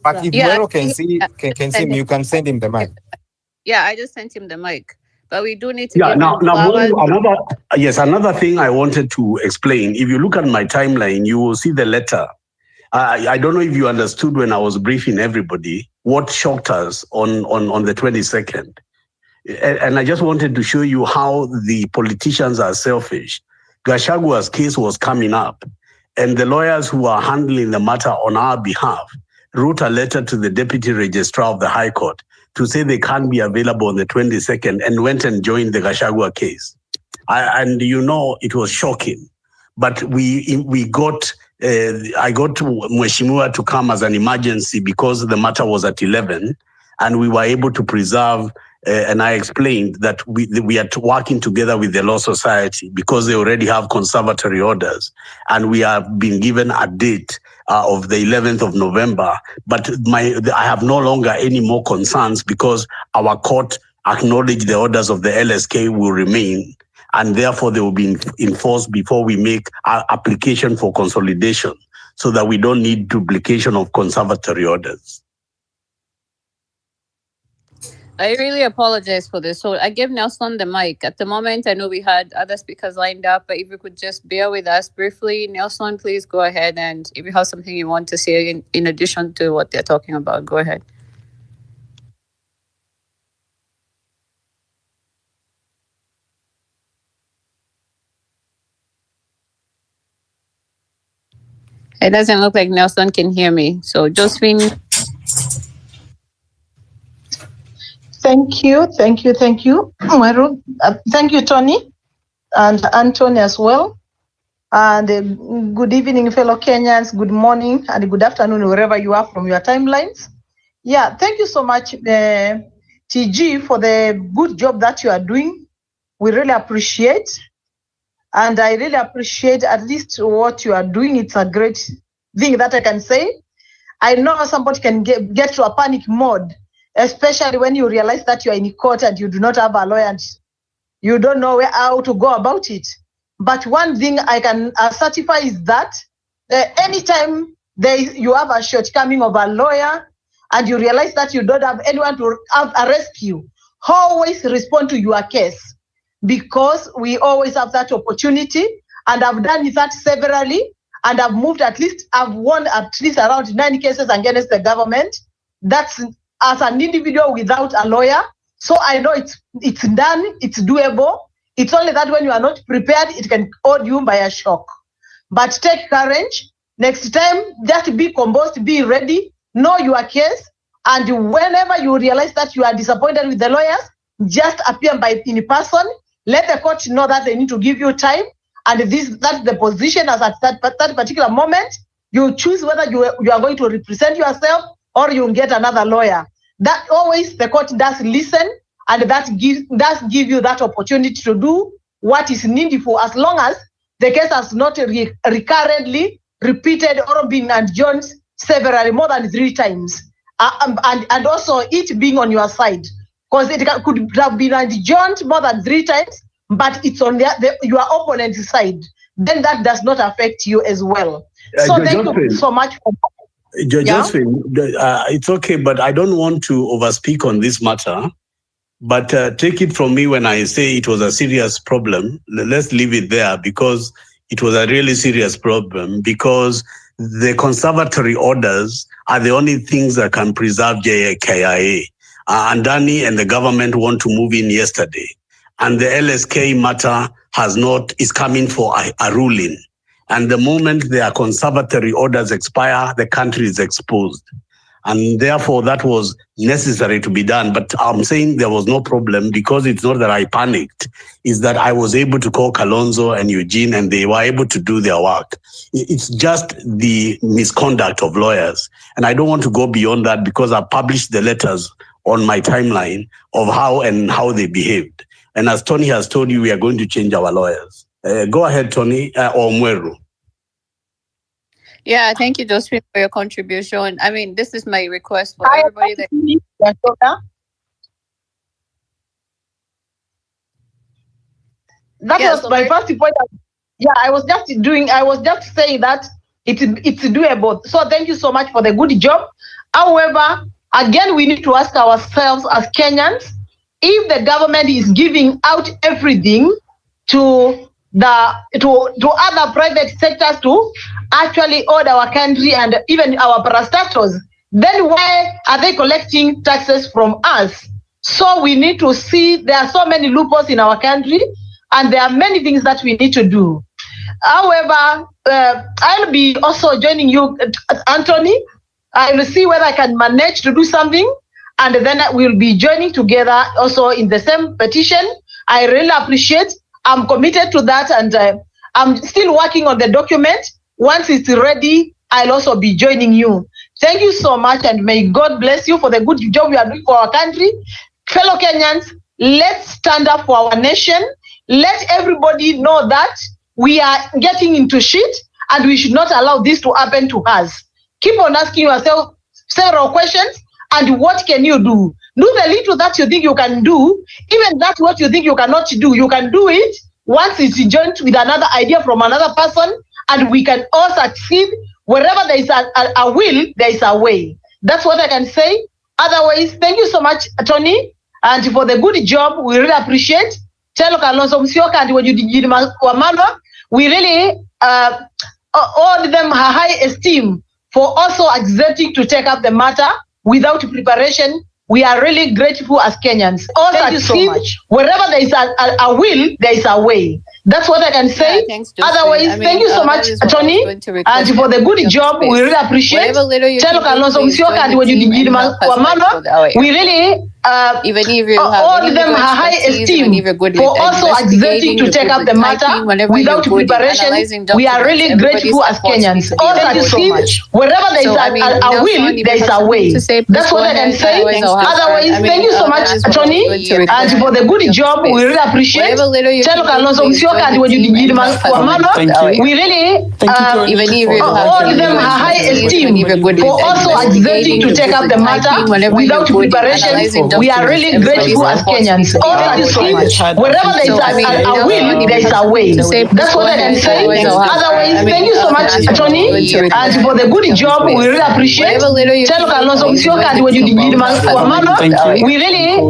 But if Vero can see him, you can send him the mic. Yeah, I just sent him the mic. But we do need to give another thing I wanted to explain. If you look at my timeline, you will see the letter. I don't know if you understood when I was briefing everybody what shocked us on the 22nd. And I just wanted to show you how the politicians are selfish. Gashagua's case was coming up, and the lawyers who are handling the matter on our behalf wrote a letter to the deputy registrar of the High Court to say they can't be available on the 22nd, and went and joined the Gachagua case. It was shocking. But we got... I got Mheshimiwa to come as an emergency because the matter was at 11, and we were able to preserve, and I explained that we are working together with the Law Society because they already have conservatory orders, and we have been given a date of the 11th of November. But I have no longer any more concerns because our court acknowledged the orders of the LSK will remain, and therefore they will be enforced before we make our application for consolidation, so that we don't need duplication of conservatory orders. I really apologize for this. So I gave Nelson the mic. At the moment, I know we had other speakers lined up, but if you could just bear with us briefly. Nelson, please go ahead, and if you have something you want to say in addition to what they're talking about, go ahead. It doesn't look like Nelson can hear me. So Josephine. Thank you. Thank you, Tony, and Anthony as well. And good evening, fellow Kenyans. Good morning and good afternoon, wherever you are from your timelines. Yeah, thank you so much, TG, for the good job that you are doing. We really appreciate. And I really appreciate at least what you are doing. It's a great thing that I can say. I know somebody can get to a panic mode, especially when you realize that you are in court and you do not have a lawyer and you don't know how to go about it. But one thing I can certify is that anytime you have a shortcoming of a lawyer and you realize that you don't have anyone to arrest you, always respond to your case. Because we always have that opportunity, and I've done that severally, and I've won at least around 9 cases against the government. That's as an individual without a lawyer. So I know it's done, it's doable. It's only that when you are not prepared, it can hold you by a shock. But take courage. Next time, just be composed, be ready, know your case, and whenever you realize that you are disappointed with the lawyers, just appear in person. Let the court know that they need to give you time, and that's the position as at that particular moment. You choose whether you are going to represent yourself or you get another lawyer. That always the court does listen, and that does give you that opportunity to do what is needed for, as long as the case has not recurrently repeated or been adjourned severally, more than 3 times, and also it being on your side. Because it could have been adjourned more than 3 times, but it's on your opponent's side. Then that does not affect you as well. So thank you so much for Josephine, it's okay, but I don't want to overspeak on this matter. But take it from me when I say it was a serious problem. Let's leave it there, because it was a really serious problem, because the conservatory orders are the only things that can preserve JKIA. Andani and the government want to move in yesterday, and the LSK matter is coming for a ruling. And the moment their conservatory orders expire, the country is exposed. And therefore, that was necessary to be done. But I'm saying there was no problem because it's not that I panicked. It's that I was able to call Kalonzo and Eugene and they were able to do their work. It's just the misconduct of lawyers. And I don't want to go beyond that because I published the letters on my timeline of how they behaved. And as Tony has told you, we are going to change our lawyers. Go ahead, Tony, or Mweru. Yeah, thank you, Josephine, for your contribution. I mean, this is my request for everybody that. That was my first point. Yeah, I was just saying that it's doable. So thank you so much for the good job. However, again, we need to ask ourselves as Kenyans, if the government is giving out everything to other private sectors to actually own our country and even our parastatals, then why are they collecting taxes from us? So we need to see there are so many loopholes in our country and there are many things that we need to do. However, I'll be also joining you, Anthony. I will see whether I can manage to do something and then we'll be joining together also in the same petition. I really appreciate. I'm committed to that and I'm still working on the document. Once it's ready, I'll also be joining you. Thank you so much and may God bless you for the good job you are doing for our country. Fellow Kenyans, let's stand up for our nation. Let everybody know that we are getting into shit and we should not allow this to happen to us. Keep on asking yourself several questions and what can you do? Do the little that you think you can do, even that what you think you cannot do, you can do it once it's joined with another idea from another person, and we can all succeed. Wherever there is a will, there is a way. That's what I can say. Otherwise, thank you so much, Tony, and for the good job. We really appreciate. Tell Kalonzo Musyoka and Eugene Wamalwa, we really hold them a high esteem for also accepting to take up the matter without preparation. We are really grateful as Kenyans. All thank you so much. Wherever there is a will, there is a way. That's what I can say. Yeah, thanks, otherwise, thank you so much, Tony, and for the good job. We really appreciate. Tell Kalonzo Musyoka and Eugene Wamalwa, we really even if you hold them a high esteem for also accepting to take up the matter without preparation. We are really grateful as Kenyans. All thank you so much. Wherever there is a will, there is a way. That's what I can say. Otherwise, thank you so much, Tony, and for the good job. We really appreciate. Tell Kalonzo Musyoka and Eugene Wamalwa, we really even if you hold them a high esteem for also accepting to take up the matter without preparation. We are really grateful as Kenyans. All thank you so much. Wherever there is a will, there is a way. That's what I can say. Otherwise, thank you so much, Tony, and for the good job. We really appreciate. Tell Kalonzo Musyoka and Eugene Wamalwa, we really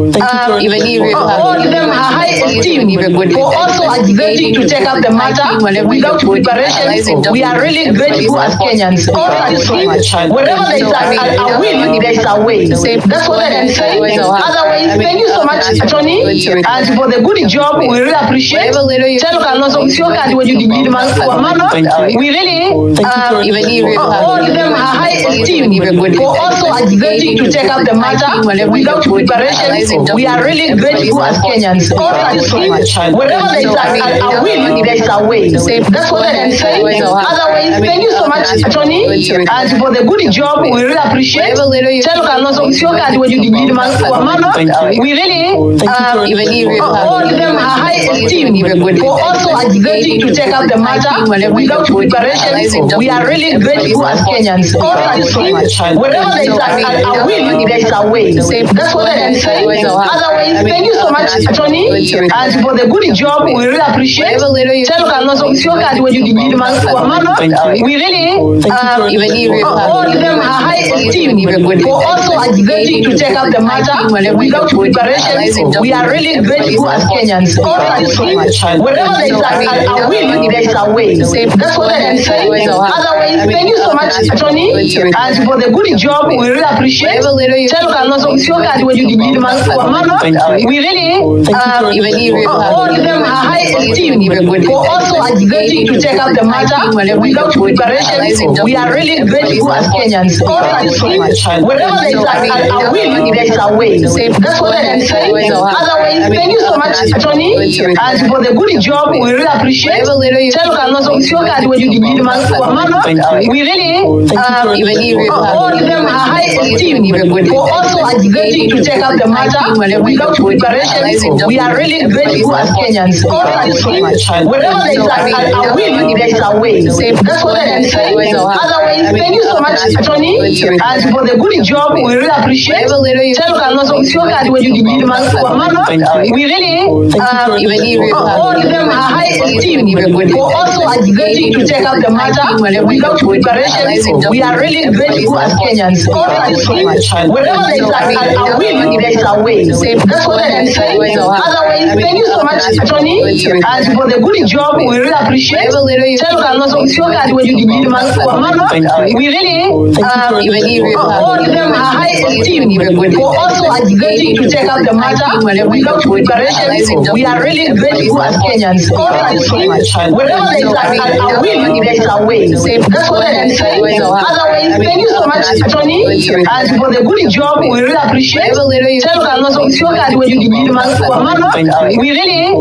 even if you hold them a high esteem for also accepting to take up the matter without preparation. We are really grateful as Kenyans. All thank you so much. Wherever there is a will, there is a way. That's what I can say. Otherwise, thank you so much, Tony, and for the good job. We really appreciate. Tell Kalonzo Musyoka and Eugene Wamalwa, we really even if you hold them a high esteem for also accepting to take up the matter without preparation. We are really grateful as Kenyans. All thank you so much. Wherever there is a will, there is a way. That's what I can say. Otherwise, thank you so much, Tony, and for the good job. We really appreciate. Tell Kalonzo Musyoka and Eugene Wamalwa, we really even if you hold them a high esteem for also accepting to take up the matter without preparation. We are really grateful as Kenyans. All thank you so much. Wherever there is a will, there is a way. That's what I can say. Otherwise, thank you so much, Tony, and for the good job. We really appreciate. Tell Kalonzo Musyoka and Eugene Wamalwa, we really even if you hold them a high esteem for also accepting to take up the matter without preparation. We are really grateful as Kenyans. All thank you so much. Wherever there is a will, there is a way. That's what I can say. Otherwise, thank you so much, Tony, and for the good job. We really really appreciate. Tell Kalonzo Musyoka and when you did we really all of them are high esteem for also agitating to take up the matter without preparation. We are really grateful as Kenyans. Wherever there is a will, there is a way. That's what I can say. Otherwise, thank you so much, Tony, and for the good job. We really appreciate. Tell Kalonzo Musyoka and when you did we really all of them are high esteem for also agitating to take up the matter without preparation. We are really grateful as Kenyans. Wherever there is a will, there is a way. That's what I can say. Otherwise, thank you so much, Tony, and for the good job. We really appreciate. Tell Kalonzo Musyoka and when you did we really all of them are high esteem for also agitating to take up the matter without preparation. We are really grateful as Kenyans. Wherever there is a will, there is a way. That's what I can say. Otherwise, thank you so much, Tony, and for the good job. We really appreciate. Tell Kalonzo Musyoka and when you did we really all of them are high esteem for also agitating to take up the matter without preparation. We are really grateful as Kenyans. Wherever there is a will, there is a way. That's what I can say. Otherwise, thank you so much, Tony, and for the good job. We really appreciate. Tell Kalonzo Musyoka and when you did we really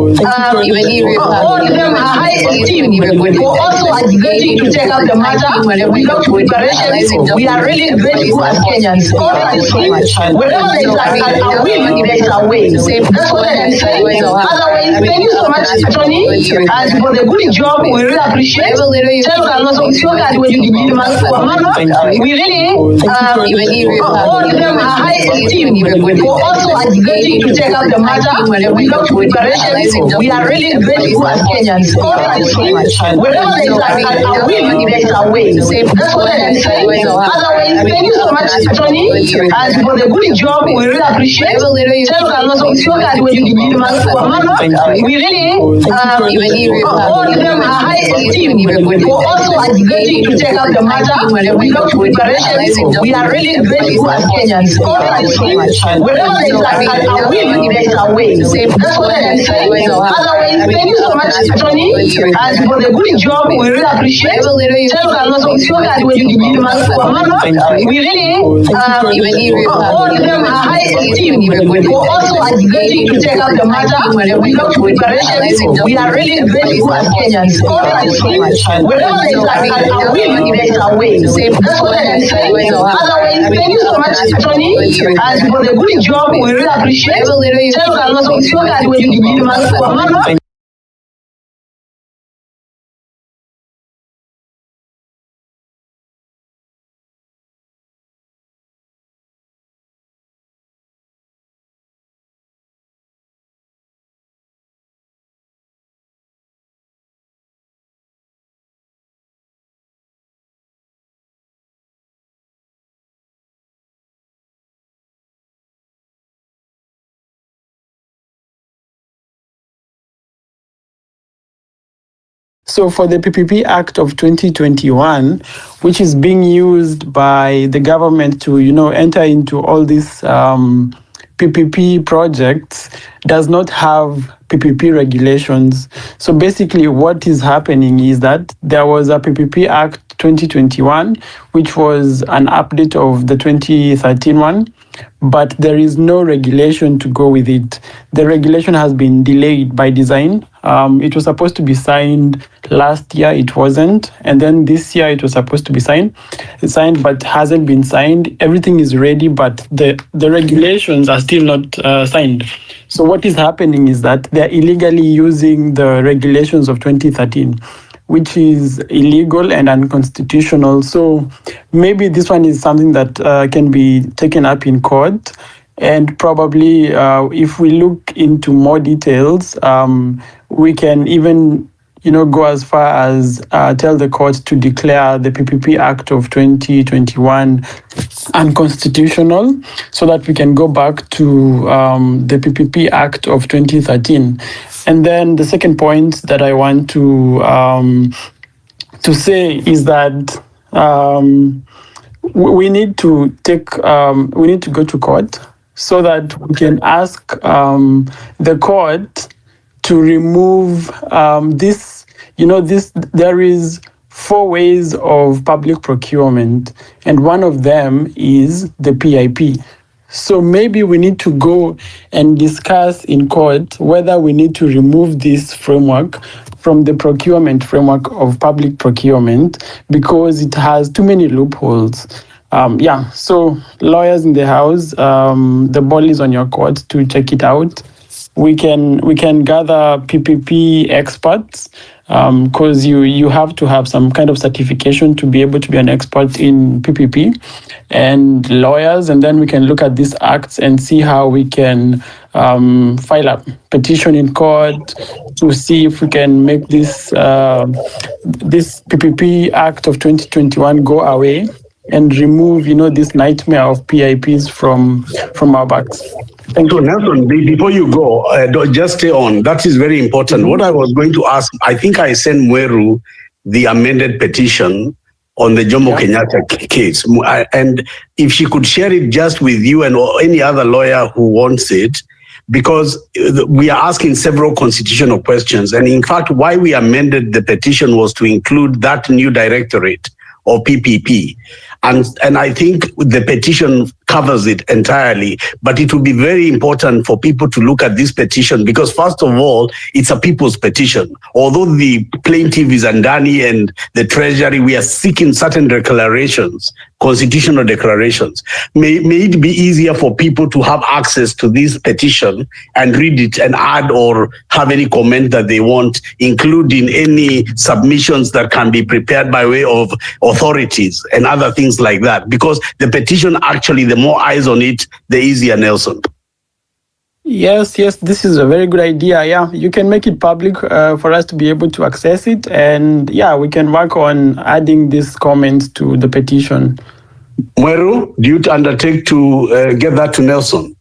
all of them are high esteem for also agitating to take up the matter without preparation. We are really grateful as Kenyans. Wherever there is a will, there is a way. That's what I can say. Otherwise, thank you so much, Tony, and for the good job. We really appreciate. Tell Kalonzo Musyoka and when you did we really all of them are high esteem for also agitating to take up the matter without preparation. We are really grateful as Kenyans. Wherever there is a will, there is a way. That's what I can say. Otherwise, thank you so much, Tony, and for the good job. We really appreciate. Tell Kalonzo Musyoka and when you did we really all of them are high esteem for also agitating to take up the matter without preparation. We are really grateful as Kenyans. Wherever there is a will, there is a way. That's what I can say. Otherwise, thank you so much, Tony, and for the good job. We really appreciate. Tell Kalonzo Musyoka and when you did we really all of them are high esteem for also agitating to take up the matter without preparation. We are really grateful as Kenyans. Wherever there is a will, there is a way. That's what I can say. Otherwise, thank you so much, Tony, and for the good job. We really appreciate. Tell Kalonzo Musyoka and when you did So for the PPP Act of 2021, which is being used by the government to, enter into all these PPP projects, does not have PPP regulations. So basically what is happening is that there was a PPP Act 2021, which was an update of the 2013 one, but there is no regulation to go with it. The regulation has been delayed by design. It was supposed to be signed last year, it wasn't. And then this year it was supposed to be signed, but hasn't been signed. Everything is ready, but the regulations are still not signed. So what is happening is that they're illegally using the regulations of 2013, which is illegal and unconstitutional. So maybe this one is something that can be taken up in court. And probably if we look into more details, we can even go as far as tell the court to declare the PPP Act of 2021 unconstitutional, so that we can go back to the PPP Act of 2013. And then the second point that I want to say is that we need to go to court so that we can ask the court to remove this. There is 4 ways of public procurement, and one of them is the PIP. So maybe we need to go and discuss in court whether we need to remove this framework from the procurement framework of public procurement because it has too many loopholes. So lawyers in the house, the ball is on your court to check it out. We can gather PPP experts because you have to have some kind of certification to be able to be an expert in PPP, and lawyers, and then we can look at these acts and see how we can file a petition in court to see if we can make this PPP Act of 2021 go away and remove, this nightmare of PIPs from our backs. Thank you. Nelson, before you go, just stay on. That is very important. What I was going to ask, I think I sent Mweru the amended petition on the Jomo Kenyatta case. And if she could share it just with you and any other lawyer who wants it, because we are asking several constitutional questions. And in fact, why we amended the petition was to include that new directorate or PPP. And I think the petition covers it entirely, but it will be very important for people to look at this petition because first of all, it's a people's petition. Although the plaintiff is Andani and the Treasury, we are seeking certain declarations, constitutional declarations. May it be easier for people to have access to this petition and read it and add or have any comment that they want, including any submissions that can be prepared by way of authorities and other things like that. Because the petition, actually, the more eyes on it, the easier, Nelson. Yes, this is a very good idea. Yeah, you can make it public for us to be able to access it. And we can work on adding these comments to the petition. Mweru, do you undertake to get that to Nelson?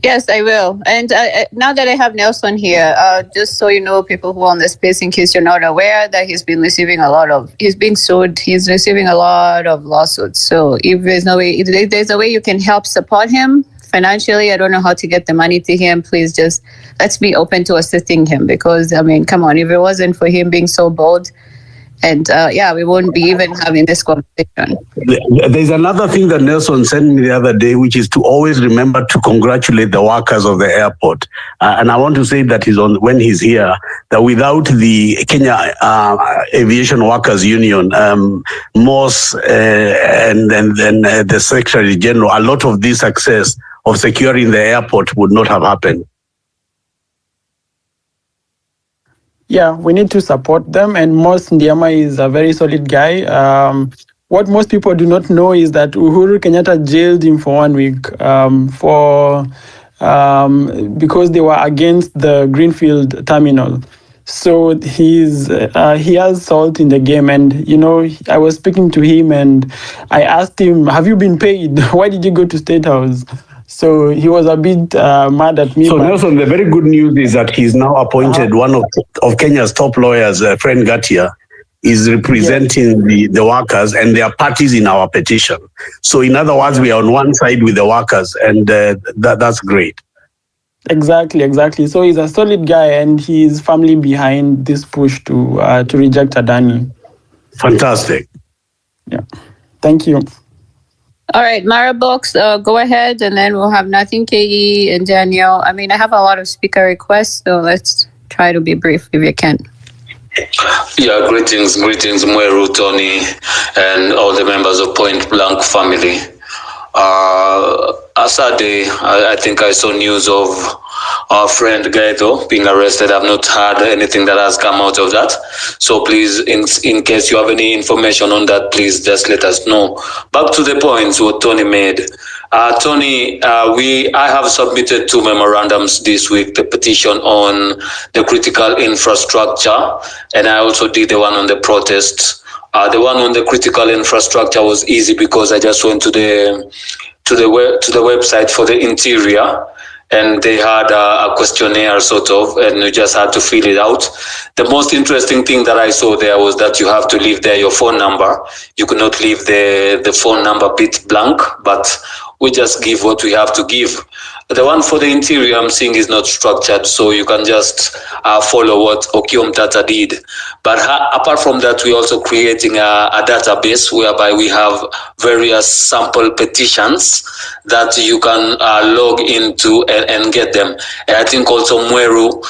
Yes, I will. And now that I have Nelson here, just so you know, people who are on the space, in case you're not aware, that he's being sued. He's receiving a lot of lawsuits. So if there's a way you can help support him financially, I don't know how to get the money to him. Please just let's be open to assisting him because, come on, if it wasn't for him being so bold, and we won't be even having this conversation. There's another thing that Nelson sent me the other day, which is to always remember to congratulate the workers of the airport. And I want to say that when he's here, that without the Kenya Aviation Workers Union, MOS, and then the Secretary General, a lot of this success of securing the airport would not have happened. Yeah, we need to support them, and Mos Ndiema is a very solid guy. What most people do not know is that Uhuru Kenyatta jailed him for 1 week because they were against the Greenfield terminal. So he has salt in the game, and I was speaking to him and I asked him, "Have you been paid? Why did you go to State House?" So he was a bit mad at me. So Nelson, the very good news is that he's now appointed one of Kenya's top lawyers, Fred Ngatia, is representing the workers, and they are parties in our petition. So in other words, we are on one side with the workers, and that's great. Exactly. So he's a solid guy, and he's firmly behind this push to reject Adani. Fantastic. Yeah. Thank you. All right, Mara Box, go ahead, and then we'll have Nothing KE and Daniel. I have a lot of speaker requests, so let's try to be brief if you can. Yeah, greetings, Mweru, Tony, and all the members of Point Blank family. Saturday, I think I saw news of our friend Gaito being arrested. I've not heard anything that has come out of that. So please, in case you have any information on that, please just let us know. Back to the points what Tony made. Tony, I have submitted 2 memorandums this week, the petition on the critical infrastructure, and I also did the one on the protests. The one on the critical infrastructure was easy because I just went to the website for the interior, and they had a questionnaire sort of, and you just had to fill it out. The most interesting thing that I saw there was that you have to leave there your phone number. You could not leave the phone number bit blank, but we just give what we have to give. The one for the interior I'm seeing is not structured, so you can just follow what Okiom Tata did. But apart from that, we're also creating a database whereby we have various sample petitions that you can log into and get them. And I think also Mweru,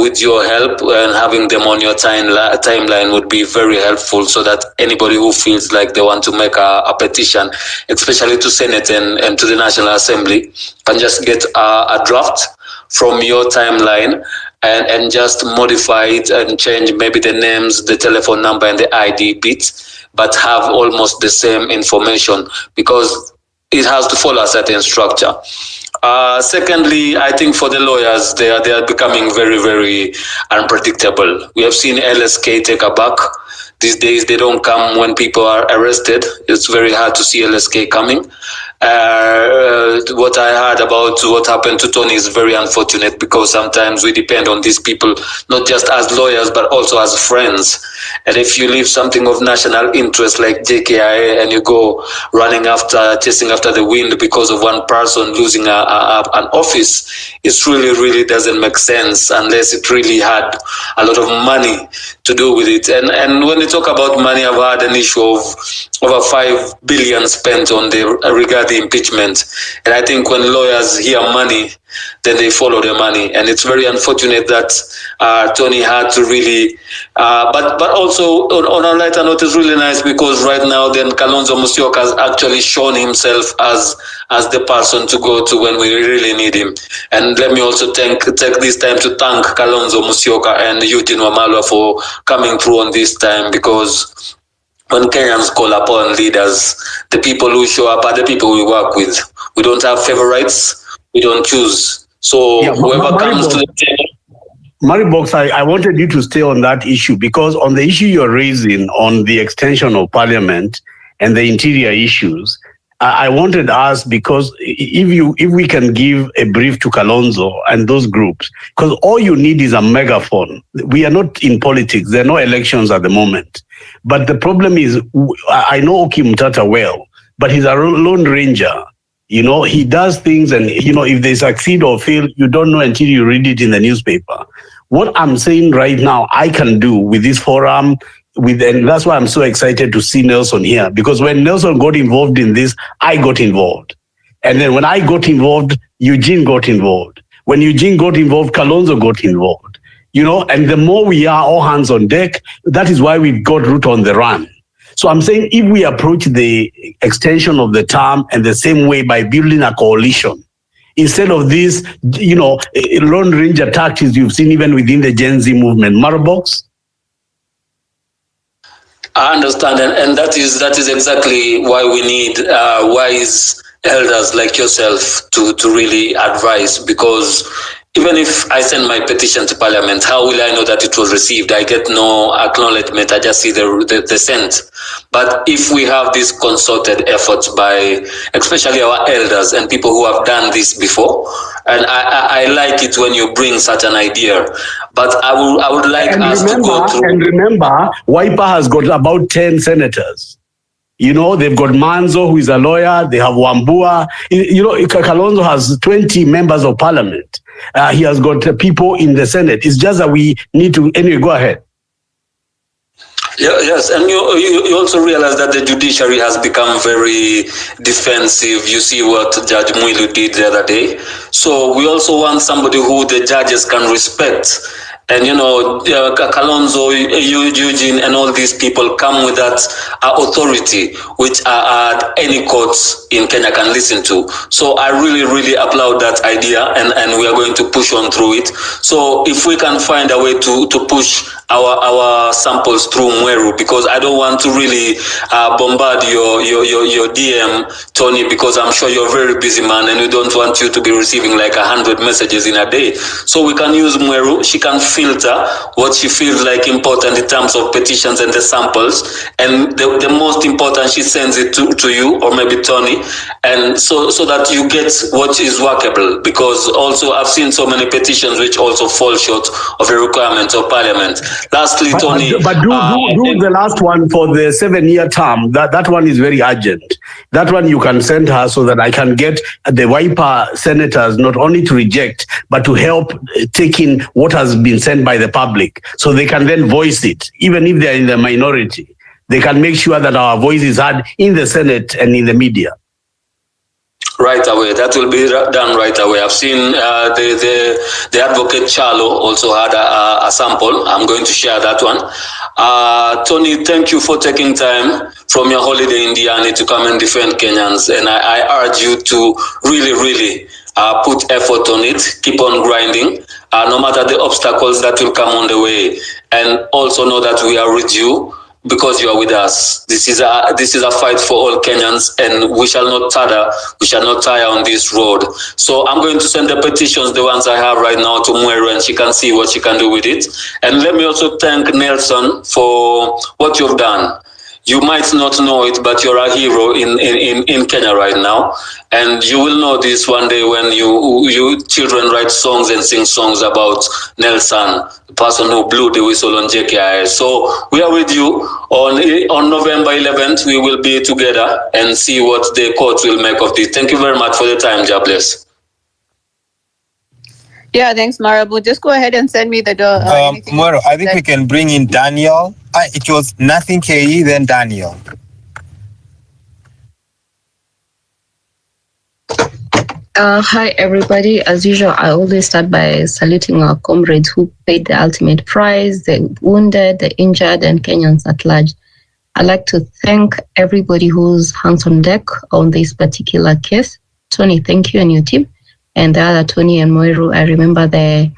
with your help and having them on your timeline would be very helpful, so that anybody who feels like they want to make a petition, especially to Senate and to the National Assembly, can just get a draft from your timeline and just modify it and change maybe the names, the telephone number, and the ID bits, but have almost the same information, because it has to follow a certain structure. Secondly, I think for the lawyers, they are becoming very, very unpredictable. We have seen LSK take a back. These days, they don't come when people are arrested. It's very hard to see LSK coming. What I heard about what happened to Tony is very unfortunate, because sometimes we depend on these people, not just as lawyers, but also as friends. And if you leave something of national interest like JKIA and you go chasing after the wind because of one person losing an office, it really doesn't make sense unless it really had a lot of money to do with it. And when you talk about money, I've had an issue of over 5 billion spent on regarding impeachment. And I think when lawyers hear money, then they follow the money. And it's very unfortunate that Tony had to really, but also on a lighter note, it's really nice because right now then Kalonzo Musyoka has actually shown himself as the person to go to when we really need him. And let me also take this time to thank Kalonzo Musyoka and Eugene Wamalwa for coming through on this time, because when Kenyans call upon leaders, the people who show up are the people we work with. We don't have favorites. We don't choose. So whoever comes to the table. Maribox, I wanted you to stay on that issue, because on the issue you're raising on the extension of parliament and the interior issues, I wanted us, because if we can give a brief to Kalonzo and those groups, because all you need is a megaphone. We are not in politics. There are no elections at the moment. But the problem is, I know Oki Mtata well, but he's a lone ranger. You know, he does things, and, you know, if they succeed or fail, you don't know until you read it in the newspaper. What I'm saying right now, I can do with this forum, and that's why I'm so excited to see Nelson here, because when Nelson got involved in this, I got involved. And then when I got involved, Eugene got involved. When Eugene got involved, Kalonzo got involved. You know, and the more we are all hands on deck, that is why we've got Root on the run. So I'm saying, if we approach the extension of the term and the same way by building a coalition, instead of this, you know, Lone Ranger tactics you've seen even within the Gen Z movement. Marbox? I understand, and that is exactly why we need wise elders like yourself to really advise, because even if I send my petition to Parliament, how will I know that it was received? I get no acknowledgement. I just see the sent. But if we have these concerted efforts by especially our elders and people who have done this before, and I like it when you bring such an idea. But I would like us to go through. And remember, Wiper has got about 10 senators. You know, they've got Manzo, who is a lawyer. They have Wambua. You know, Kalonzo has 20 members of parliament. He has got people in the Senate. It's just that we need to... Anyway, go ahead. Yeah, yes, and you also realize that the judiciary has become very defensive. You see what Judge Mwilu did the other day. So we also want somebody who the judges can respect. And, you know, Kalonzo, Eugene, and all these people come with that authority, which any courts in Kenya can listen to. So I really applaud that idea, and we are going to push on through it. So if we can find a way to push our samples through Mweru, because I don't want to really bombard your DM, Tony, because I'm sure you're a very busy man, and we don't want you to be receiving like 100 messages in a day. So we can use Mweru. She can filter what she feels like important in terms of petitions and the samples, and the most important, she sends it to you or maybe Tony, and so that you get what is workable, because also I've seen so many petitions which also fall short of the requirements of Parliament. Lastly, Tony, but do the last one for the 7-year term. That one is very urgent. That one you can send her so that I can get the Wiper senators not only to reject but to help take in what has been sent by the public, so they can then voice it, even if they are in the minority. They can make sure that our voice is heard in the Senate and in the media. Right away. That will be done right away. I've seen the advocate Charlo also had a sample. I'm going to share that one. Tony, thank you for taking time from your holiday in Diani to come and defend Kenyans. And I urge you to really put effort on it. Keep on grinding, no matter the obstacles that will come on the way. And also know that we are with you, because you are with us. This is a fight for all Kenyans, and we shall not tire on this road. So I'm going to send the petitions, the ones I have right now, to Mweru, and she can see what she can do with it. And let me also thank Nelson for what you've done. You might not know it, but you're a hero in Kenya right now. And you will know this one day when you children write songs and sing songs about Nelson, the person who blew the whistle on JKIA. So we are with you. On November 11th, we will be together and see what the court will make of this. Thank you very much for the time. God bless. Yeah, thanks, Marable. Just go ahead and send me the Mweru, I think we can bring in Daniel. It was nothing KE, then Daniel. Hi, everybody. As usual, I always start by saluting our comrades who paid the ultimate price, the wounded, the injured, and Kenyans at large. I'd like to thank everybody who's hands on deck on this particular case. Tony, thank you and your team. And the other Tony and Mweru, I remember where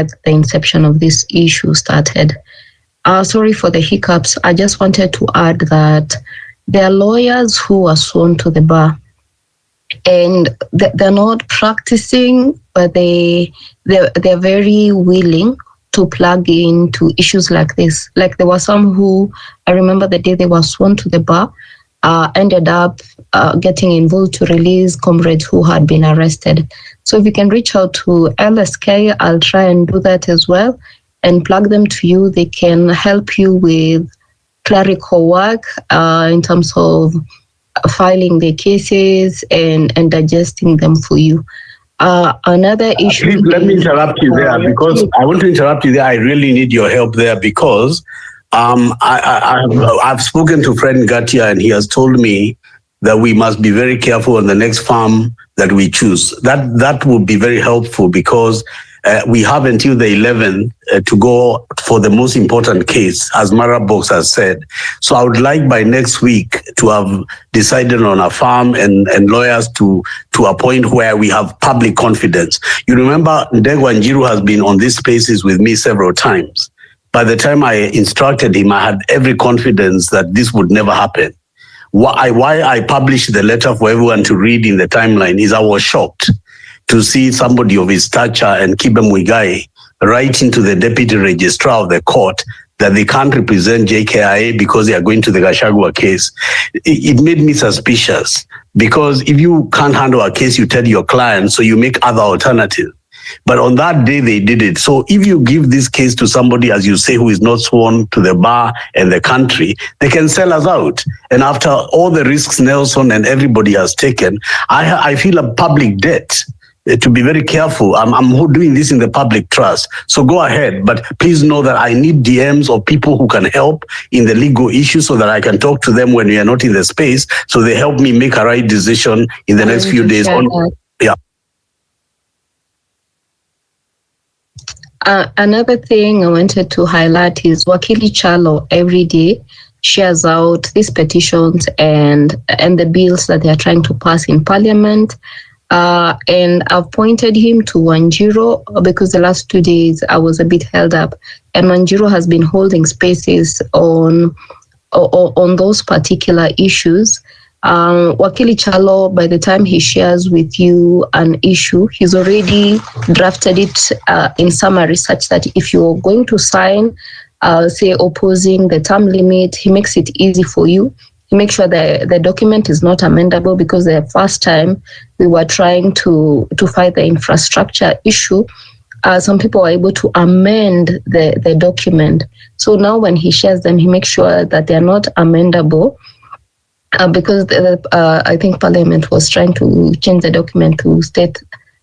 the inception of this issue started. Sorry for the hiccups. I just wanted to add that there are lawyers who are sworn to the bar, and they're not practicing, but they're very willing to plug into issues like this. Like there were some who, I remember the day they were sworn to the bar, ended up getting involved to release comrades who had been arrested. So if you can reach out to LSK, I'll try and do that as well and plug them to you. They can help you with clerical work in terms of filing the cases and digesting them for you. Another issue. Please let me interrupt you there, because I want to interrupt you there. I really need your help there, because I've spoken to friend Gatia, and he has told me that we must be very careful on the next farm that we choose. That would be very helpful, because we have until the 11th to go for the most important case, as Mara Box has said. So I would like by next week to have decided on a farm and lawyers to a point where we have public confidence. You remember Ndegwa Njiru has been on these spaces with me several times. By the time I instructed him, I had every confidence that this would never happen. Why I published the letter for everyone to read in the timeline is I was shocked to see somebody of his stature and Kibe Muigai writing to the deputy registrar of the court that they can't represent JKIA because they are going to the Gachagua case. It made me suspicious, because if you can't handle a case, you tell your client, so you make other alternatives. But on that day, they did it. So if you give this case to somebody, as you say, who is not sworn to the bar and the country, they can sell us out. And after all the risks Nelson and everybody has taken, I feel a public debt to be very careful. I'm doing this in the public trust. So go ahead. But please know that I need DMs of people who can help in the legal issue, so that I can talk to them when we are not in the space. So they help me make a right decision in the next few days. Yeah. Another thing I wanted to highlight is Wakili Charlo every day shares out these petitions and the bills that they are trying to pass in Parliament. And I've pointed him to Wanjiru, because the last 2 days I was a bit held up, and Wanjiru has been holding spaces on those particular issues. Wakili Charlo, by the time he shares with you an issue, he's already drafted it in summary, such that if you're going to sign, say opposing the term limit, he makes it easy for you. he makes sure the document is not amendable, because the first time we were trying to fight the infrastructure issue, some people were able to amend the document. So now when he shares them, he makes sure that they're not amendable, because I think Parliament was trying to change the document to state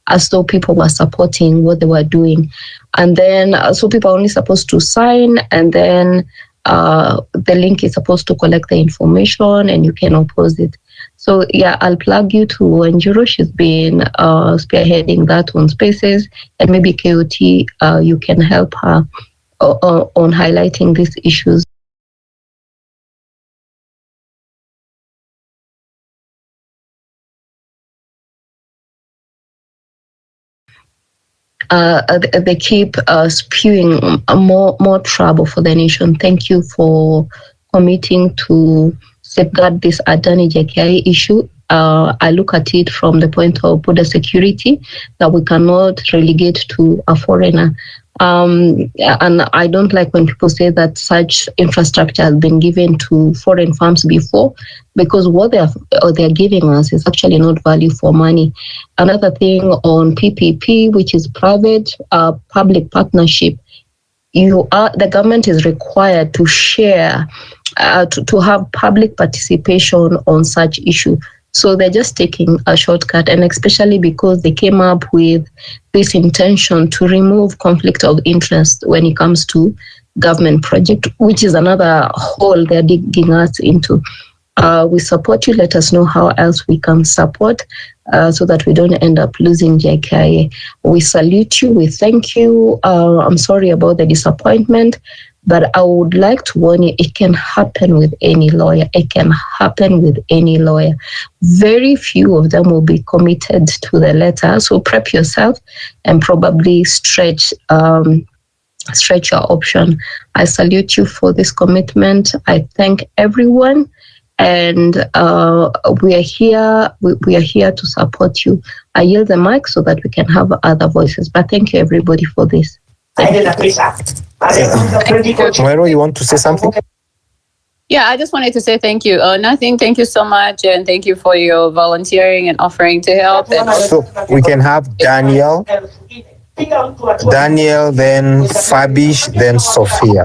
as though people were supporting what they were doing. And then, so people are only supposed to sign, and then the link is supposed to collect the information and you can oppose it. So yeah, I'll plug you to Wanjiru. She's been spearheading that on Spaces, and maybe KOT, you can help her on highlighting these issues. They keep spewing more trouble for the nation. Thank you for committing to safeguard this Adani JKI issue. I look at it from the point of border security, that we cannot relegate to a foreigner. And I don't like when people say that such infrastructure has been given to foreign firms before, because what they're giving us is actually not value for money. Another thing on PPP, which is private public partnership, the government is required to share, to have public participation on such issue. So they're just taking a shortcut, and especially because they came up with this intention to remove conflict of interest when it comes to government project, which is another hole they're digging us into. We support you. Let us know how else we can support so that we don't end up losing JKIA. We salute you. We thank you. I'm sorry about the disappointment, but I would like to warn you, it can happen with any lawyer. It can happen with any lawyer. Very few of them will be committed to the letter. So prep yourself and probably stretch your option. I salute you for this commitment. I thank everyone. And we are here. We are here to support you. I yield the mic so that we can have other voices. But thank you, everybody, for this. Moero, you want to say something? Yeah, I just wanted to say thank you. Nothing. Thank you so much, and thank you for your volunteering and offering to help. So we can have Daniel, then Fabish, then Sophia.